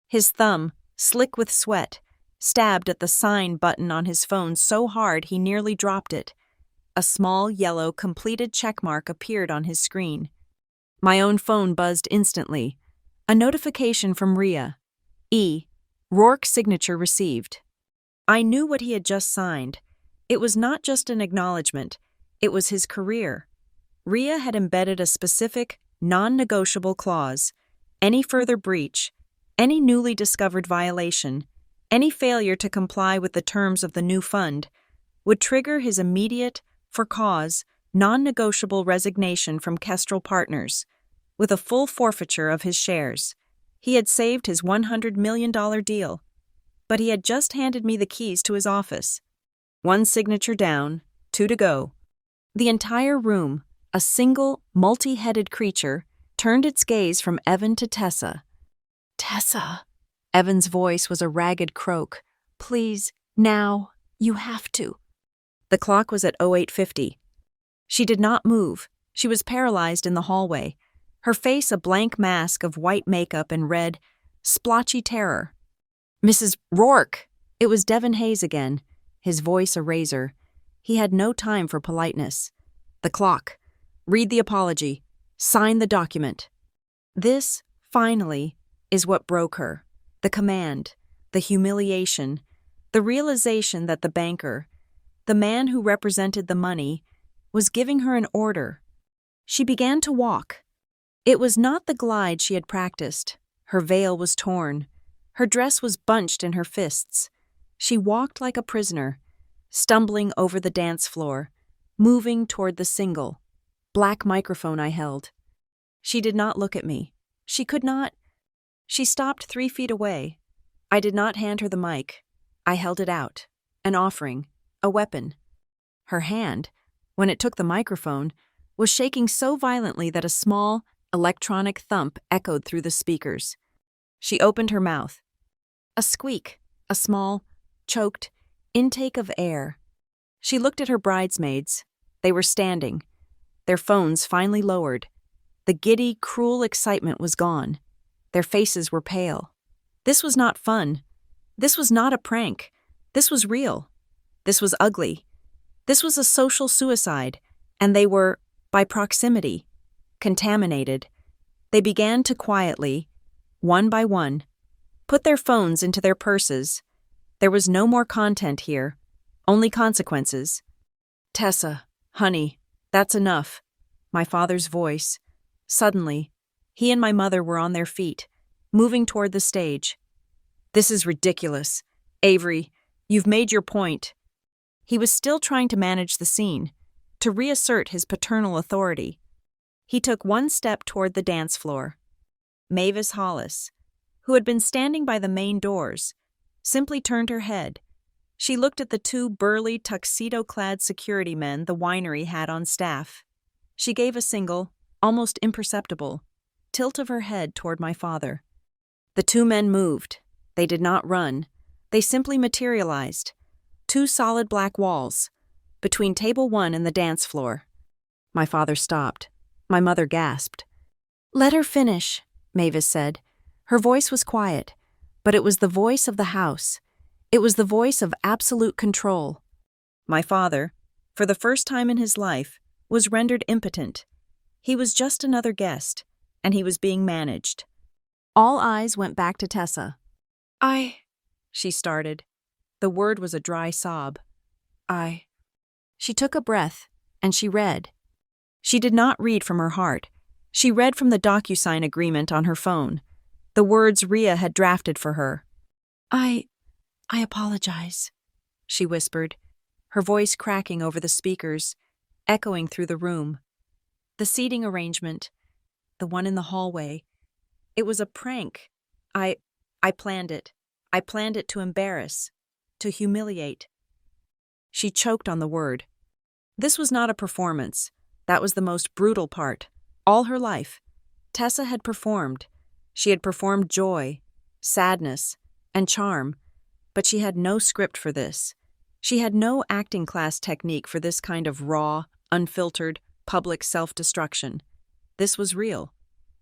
His thumb, slick with sweat, stabbed at the sign button on his phone so hard he nearly dropped it. A small, yellow, completed checkmark appeared on his screen. My own phone buzzed instantly. A notification from Rhea. Rourke's signature received. I knew what he had just signed. It was not just an acknowledgement, it was his career. Rhea had embedded a specific, non-negotiable clause. Any further breach, any newly discovered violation, any failure to comply with the terms of the new fund would trigger his immediate, for cause, non-negotiable resignation from Kestrel Partners, with a full forfeiture of his shares. He had saved his $100 million deal, but he had just handed me the keys to his office. 1 signature down, 2 to go. The entire room, a single, multi-headed creature, turned its gaze from Evan to Tessa. "Tessa." Evan's voice was a ragged croak. "Please, now, you have to." The clock was at 08:50. She did not move. She was paralyzed in the hallway, her face a blank mask of white makeup and red, splotchy terror. "Mrs. Rourke!" It was Devin Hayes again, his voice a razor. He had no time for politeness. "The clock. Read the apology. Sign the document." This, finally, is what broke her. The command, the humiliation, the realization that the banker, the man who represented the money, was giving her an order. She began to walk. It was not the glide she had practiced. Her veil was torn. Her dress was bunched in her fists. She walked like a prisoner, stumbling over the dance floor, moving toward the single, black microphone I held. She did not look at me. She could not. She stopped 3 feet away. I did not hand her the mic. I held it out, an offering, a weapon. Her hand, when it took the microphone, was shaking so violently that a small, electronic thump echoed through the speakers. She opened her mouth. A squeak, a small, choked intake of air. She looked at her bridesmaids. They were standing, their phones finally lowered. The giddy, cruel excitement was gone. Their faces were pale. This was not fun. This was not a prank. This was real. This was ugly. This was a social suicide, and they were, by proximity, contaminated. They began to quietly, one by one, put their phones into their purses. There was no more content here, only consequences. "Tessa, honey, that's enough." My father's voice. Suddenly, he and my mother were on their feet, moving toward the stage. "This is ridiculous. Avery, you've made your point." He was still trying to manage the scene, to reassert his paternal authority. He took 1 step toward the dance floor. Mavis Hollis, who had been standing by the main doors, simply turned her head. She looked at the 2 burly, tuxedo-clad security men the winery had on staff. She gave a single, almost imperceptible, tilt of her head toward my father. The 2 men moved. They did not run. They simply materialized. 2 solid black walls, between table 1 and the dance floor. My father stopped. My mother gasped. "Let her finish," Mavis said. Her voice was quiet, but it was the voice of the house. It was the voice of absolute control. My father, for the first time in his life, was rendered impotent. He was just another guest, and he was being managed. All eyes went back to Tessa. She started. The word was a dry sob. She took a breath, and she read. She did not read from her heart. She read from the DocuSign agreement on her phone, the words Rhea had drafted for her. I apologize," she whispered, her voice cracking over the speakers, echoing through the room. The seating arrangement, the one in the hallway, it was a prank. I planned it. I planned it to embarrass, to humiliate. She choked on the word. This was not a performance. That was the most brutal part. All her life, Tessa had performed. She had performed joy, sadness, and charm, but she had no script for this. She had no acting class technique for this kind of raw, unfiltered, public self-destruction. This was real.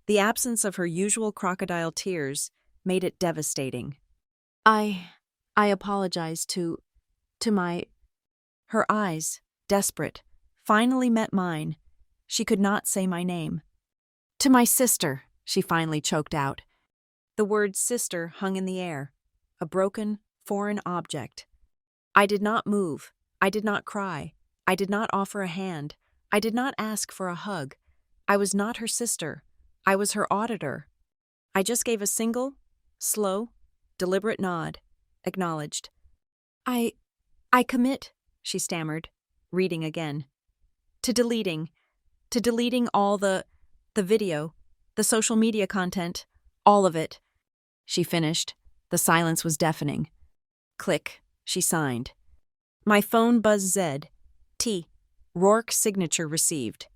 The absence of her usual crocodile tears made it devastating. I I apologize to my... Her eyes, desperate, finally met mine. She could not say my name. To my sister, she finally choked out. The word sister hung in the air, a broken, foreign object. I did not move. I did not cry. I did not offer a hand. I did not ask for a hug. I was not her sister. I was her auditor. I just gave a single, slow, deliberate nod, acknowledged. I commit, she stammered, reading again. To deleting all the video, the social media content, all of it. She finished. The silence was deafening. Click, she signed. My phone buzzed Z. T. Rourke's signature received.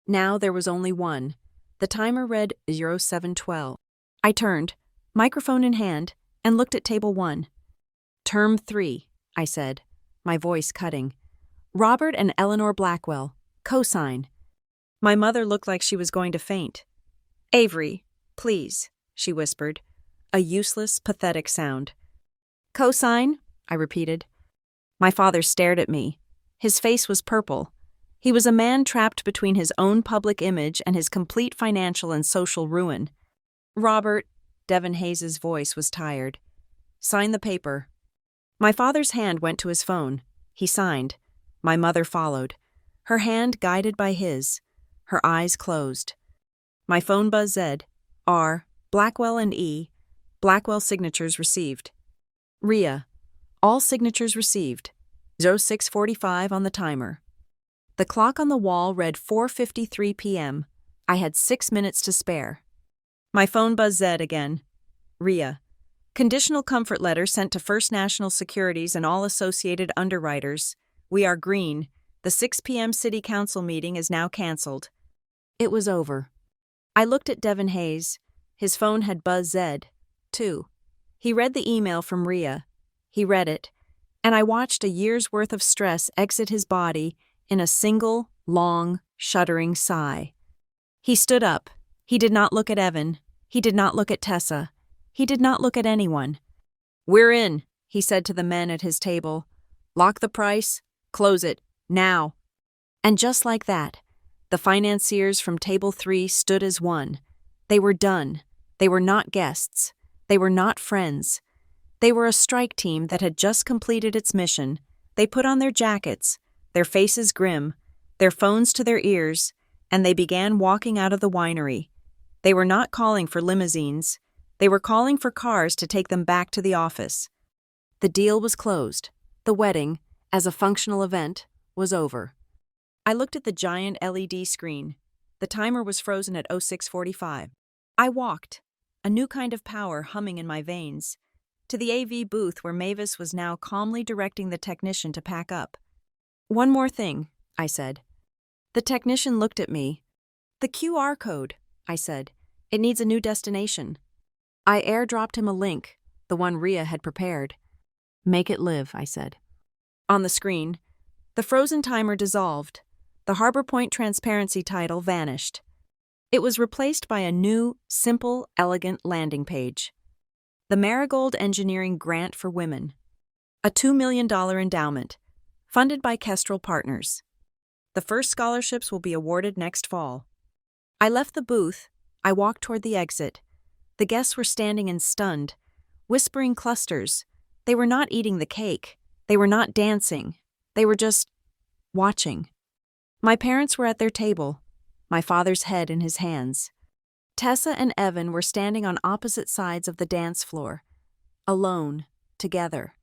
Now there was only one. The timer read 0712. I turned, microphone in hand, and looked at table 1. Term 3, I said, my voice cutting. Robert and Eleanor Blackwell, cosign. My mother looked like she was going to faint. Avery, please, she whispered, a useless, pathetic sound. Cosign, I repeated. My father stared at me. His face was purple. He was a man trapped between his own public image and his complete financial and social ruin. Robert, Devin Hayes's voice was tired. Sign the paper. My father's hand went to his phone. He signed. My mother followed, her hand guided by his, her eyes closed. My phone buzzed Z. R. Blackwell and E. Blackwell signatures received. Rhea. All signatures received. 0645 on the timer. The clock on the wall read 4:53 p.m. I had 6 minutes to spare. My phone buzzed Z again. Rhea. Conditional comfort letter sent to First National Securities and all associated underwriters. We are green. The 6 p.m. City Council meeting is now canceled. It was over. I looked at Devin Hayes. His phone had buzzed Z, too. He read the email from Rhea. He read it, and I watched a year's worth of stress exit his body in a single, long, shuddering sigh. He stood up. He did not look at Evan. He did not look at Tessa. He did not look at anyone. We're in, he said to the men at his table. Lock the price. Close it. Now. And just like that, the financiers from Table 3 stood as one. They were done. They were not guests. They were not friends. They were a strike team that had just completed its mission. They put on their jackets, their faces grim, their phones to their ears, and they began walking out of the winery. They were not calling for limousines. They were calling for cars to take them back to the office. The deal was closed. The wedding, as a functional event, was over. I looked at the giant LED screen. The timer was frozen at 0645. I walked, a new kind of power humming in my veins, to the AV booth where Mavis was now calmly directing the technician to pack up. One more thing, I said. The technician looked at me. The QR code, I said. It needs a new destination. I airdropped him a link, the one Rhea had prepared. Make it live, I said. On the screen, the frozen timer dissolved. The Harbor Point Transparency title vanished. It was replaced by a new, simple, elegant landing page. The Marigold Engineering Grant for Women. A $2 million endowment, funded by Kestrel Partners. The first scholarships will be awarded next fall. I left the booth. I walked toward the exit. The guests were standing in stunned, whispering clusters. They were not eating the cake. They were not dancing. They were just watching. My parents were at their table, my father's head in his hands. Tessa and Evan were standing on opposite sides of the dance floor, alone, together.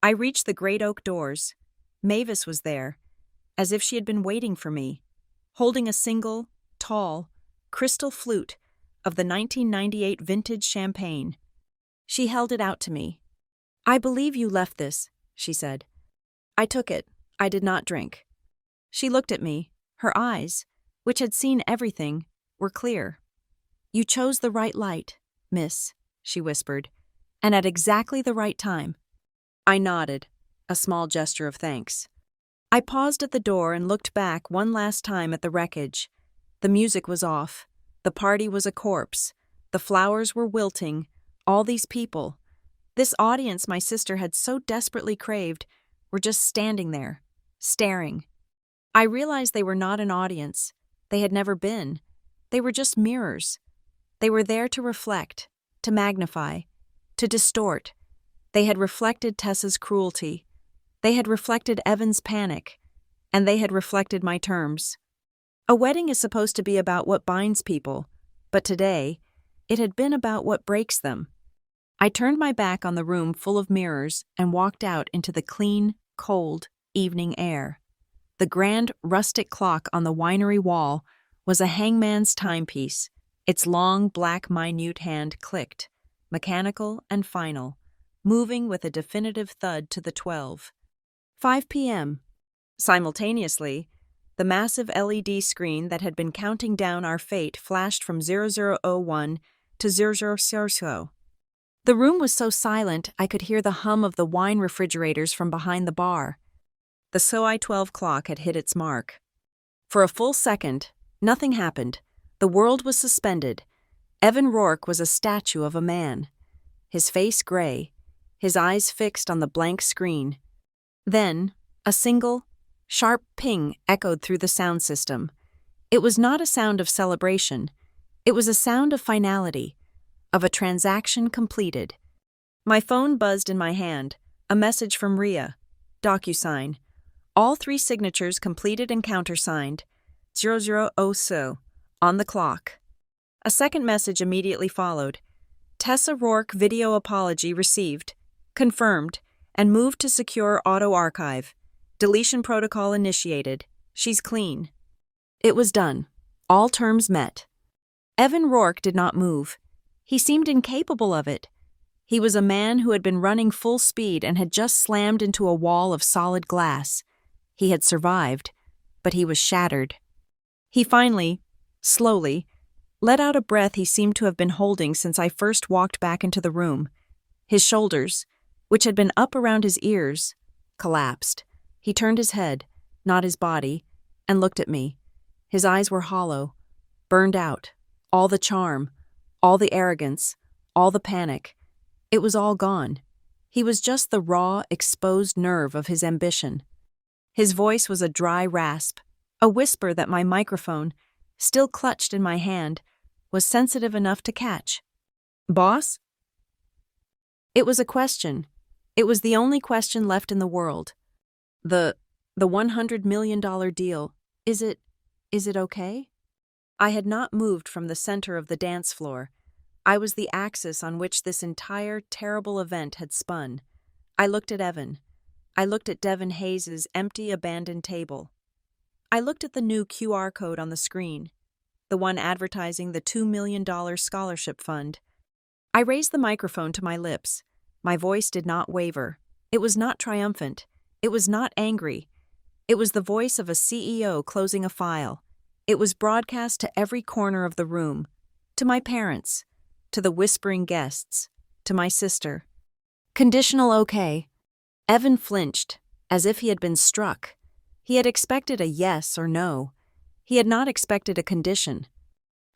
I reached the great oak doors. Mavis was there, as if she had been waiting for me, holding a single, tall, crystal flute of the 1998 vintage champagne. She held it out to me. I believe you left this, she said. I took it. I did not drink. She looked at me. Her eyes, which had seen everything, were clear. You chose the right light, miss, she whispered, and at exactly the right time. I nodded, a small gesture of thanks. I paused at the door and looked back one last time at the wreckage. The music was off. The party was a corpse. The flowers were wilting. All these people. This audience my sister had so desperately craved were just standing there, staring. I realized they were not an audience. They had never been. They were just mirrors. They were there to reflect, to magnify, to distort. They had reflected Tessa's cruelty. They had reflected Evan's panic. And they had reflected my terms. A wedding is supposed to be about what binds people, but today, it had been about what breaks them. I turned my back on the room full of mirrors and walked out into the clean, cold, evening air. The grand, rustic clock on the winery wall was a hangman's timepiece. Its long, black, minute hand clicked, mechanical and final, moving with a definitive thud to the 12. 5 p.m. Simultaneously, the massive LED screen that had been counting down our fate flashed from 0001 to 0000. The room was so silent I could hear the hum of the wine refrigerators from behind the bar. The SOI 12 clock had hit its mark. For a full second, nothing happened. The world was suspended. Evan Rourke was a statue of a man. His face gray, his eyes fixed on the blank screen. Then, a single, sharp ping echoed through the sound system. It was not a sound of celebration. It was a sound of finality, of a transaction completed. My phone buzzed in my hand, a message from Ria, DocuSign. All 3 signatures completed and countersigned, 0000, on the clock. A second message immediately followed. Tessa Rourke video apology received, confirmed, and moved to secure auto archive. Deletion protocol initiated. She's clean. It was done. All terms met. Evan Rourke did not move. He seemed incapable of it. He was a man who had been running full speed and had just slammed into a wall of solid glass. He had survived, but he was shattered. He finally, slowly, let out a breath he seemed to have been holding since I first walked back into the room. His shoulders, which had been up around his ears, collapsed. He turned his head, not his body, and looked at me. His eyes were hollow, burned out, all the charm, all the arrogance, all the panic. It was all gone. He was just the raw, exposed nerve of his ambition. His voice was a dry rasp, a whisper that my microphone, still clutched in my hand, was sensitive enough to catch. "Boss?" It was a question. It was the only question left in the world. The $100 million deal, is it okay? I had not moved from the center of the dance floor. I was the axis on which this entire terrible event had spun. I looked at Evan. I looked at Devin Hayes's empty, abandoned table. I looked at the new QR code on the screen, the one advertising the $2 million scholarship fund. I raised the microphone to my lips. My voice did not waver. It was not triumphant. It was not angry. It was the voice of a CEO closing a file. It was broadcast to every corner of the room, to my parents, to the whispering guests, to my sister. Conditional okay. Evan flinched, as if he had been struck. He had expected a yes or no. He had not expected a condition.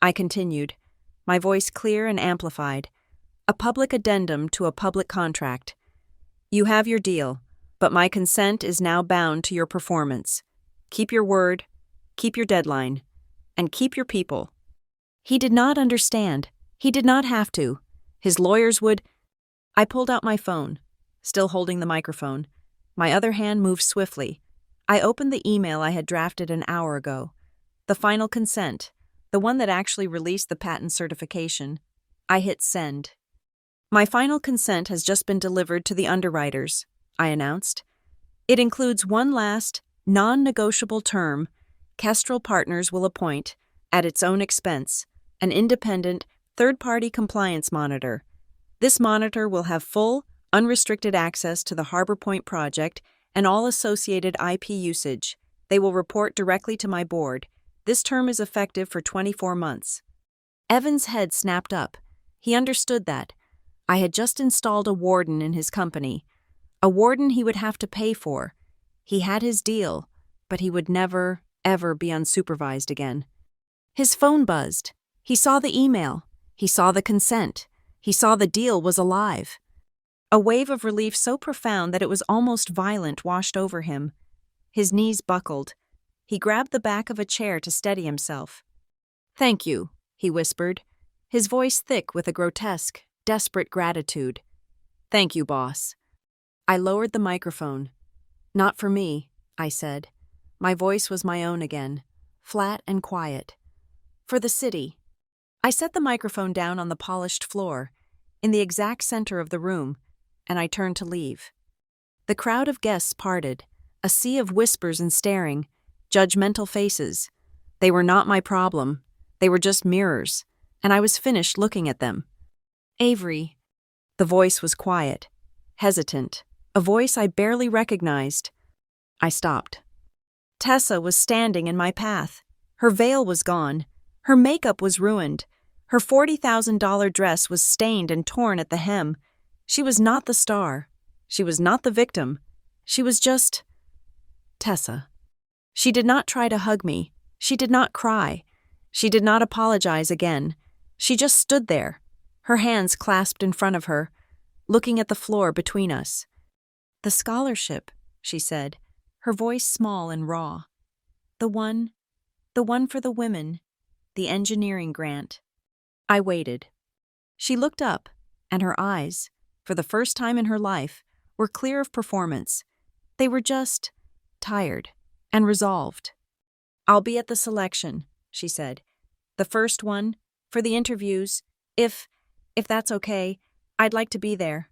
I continued, my voice clear and amplified. A public addendum to a public contract. You have your deal, but my consent is now bound to your performance. Keep your word, keep your deadline, and keep your people. He did not understand. He did not have to. His lawyers would. I pulled out my phone, still holding the microphone. My other hand moved swiftly. I opened the email I had drafted an hour ago. The final consent, the one that actually released the patent certification. I hit send. My final consent has just been delivered to the underwriters, I announced. It includes one last, non-negotiable term. Kestrel Partners will appoint, at its own expense, an independent, third-party compliance monitor. This monitor will have full, unrestricted access to the Harbor Point project and all associated IP usage. They will report directly to my board. This term is effective for 24 months. Evan's head snapped up. He understood that. I had just installed a warden in his company. A warden he would have to pay for. He had his deal, but he would never, ever be unsupervised again. His phone buzzed. He saw the email. He saw the consent. He saw the deal was alive. A wave of relief so profound that it was almost violent washed over him. His knees buckled. He grabbed the back of a chair to steady himself. "Thank you," he whispered, his voice thick with a grotesque, desperate gratitude. "Thank you, boss." I lowered the microphone. "Not for me," I said. My voice was my own again, flat and quiet. "For the city." I set the microphone down on the polished floor, in the exact center of the room, and I turned to leave. The crowd of guests parted, a sea of whispers and staring, judgmental faces. They were not my problem. They were just mirrors, and I was finished looking at them. "Avery." The voice was quiet, hesitant, a voice I barely recognized. I stopped. Tessa was standing in my path. Her veil was gone. Her makeup was ruined. Her $40,000 dress was stained and torn at the hem. She was not the star. She was not the victim. She was just Tessa. She did not try to hug me. She did not cry. She did not apologize again. She just stood there, her hands clasped in front of her, looking at the floor between us. "The scholarship," she said, her voice small and raw. The one for the women, the engineering grant." I waited. She looked up, and her eyes, for the first time in her life, were clear of performance. They were just tired and resolved. "I'll be at the selection," she said. "The first one, for the interviews. If that's okay, I'd like to be there."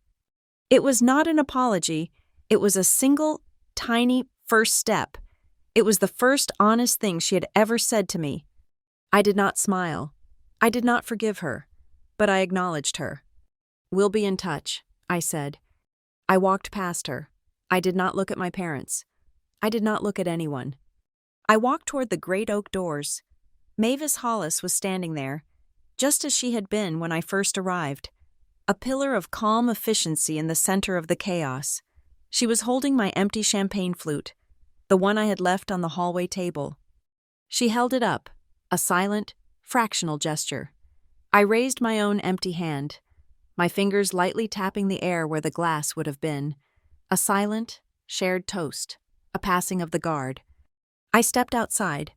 It was not an apology. It was a single, tiny first step. It was the first honest thing she had ever said to me. I did not smile. I did not forgive her, but I acknowledged her. "We'll be in touch," I said. I walked past her. I did not look at my parents. I did not look at anyone. I walked toward the great oak doors. Mavis Hollis was standing there, just as she had been when I first arrived, a pillar of calm efficiency in the center of the chaos. She was holding my empty champagne flute, the one I had left on the hallway table. She held it up, a silent, fractional gesture. I raised my own empty hand, my fingers lightly tapping the air where the glass would have been. A silent, shared toast, a passing of the guard. I stepped outside.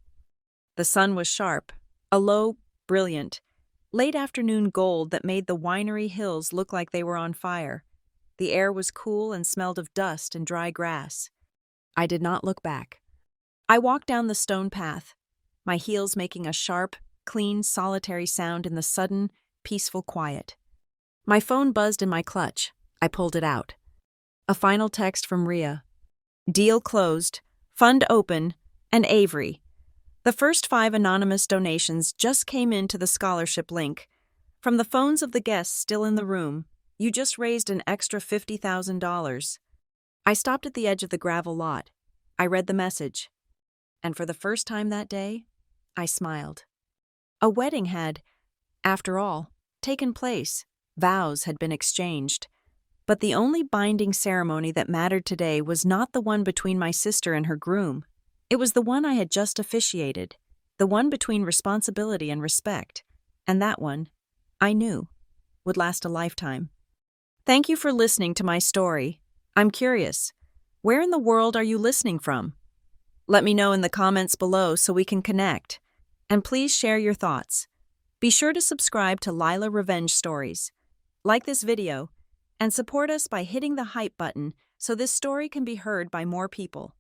The sun was sharp, a low, brilliant, late afternoon gold that made the winery hills look like they were on fire. The air was cool and smelled of dust and dry grass. I did not look back. I walked down the stone path, my heels making a sharp, clean, solitary sound in the sudden, peaceful quiet. My phone buzzed in my clutch. I pulled it out. A final text from Rhea. "Deal closed, fund open, and Avery." The first 5 anonymous donations just came in to the scholarship link. From the phones of the guests still in the room, you just raised an extra $50,000. I stopped at the edge of the gravel lot. I read the message. And for the first time that day, I smiled. A wedding had, after all, taken place. Vows had been exchanged. But the only binding ceremony that mattered today was not the one between my sister and her groom. It was the one I had just officiated, the one between responsibility and respect. And that one, I knew, would last a lifetime. Thank you for listening to my story. I'm curious, where in the world are you listening from? Let me know in the comments below so we can connect. And please share your thoughts. Be sure to subscribe to Lila Revenge Stories. Like this video, and support us by hitting the hype button so this story can be heard by more people.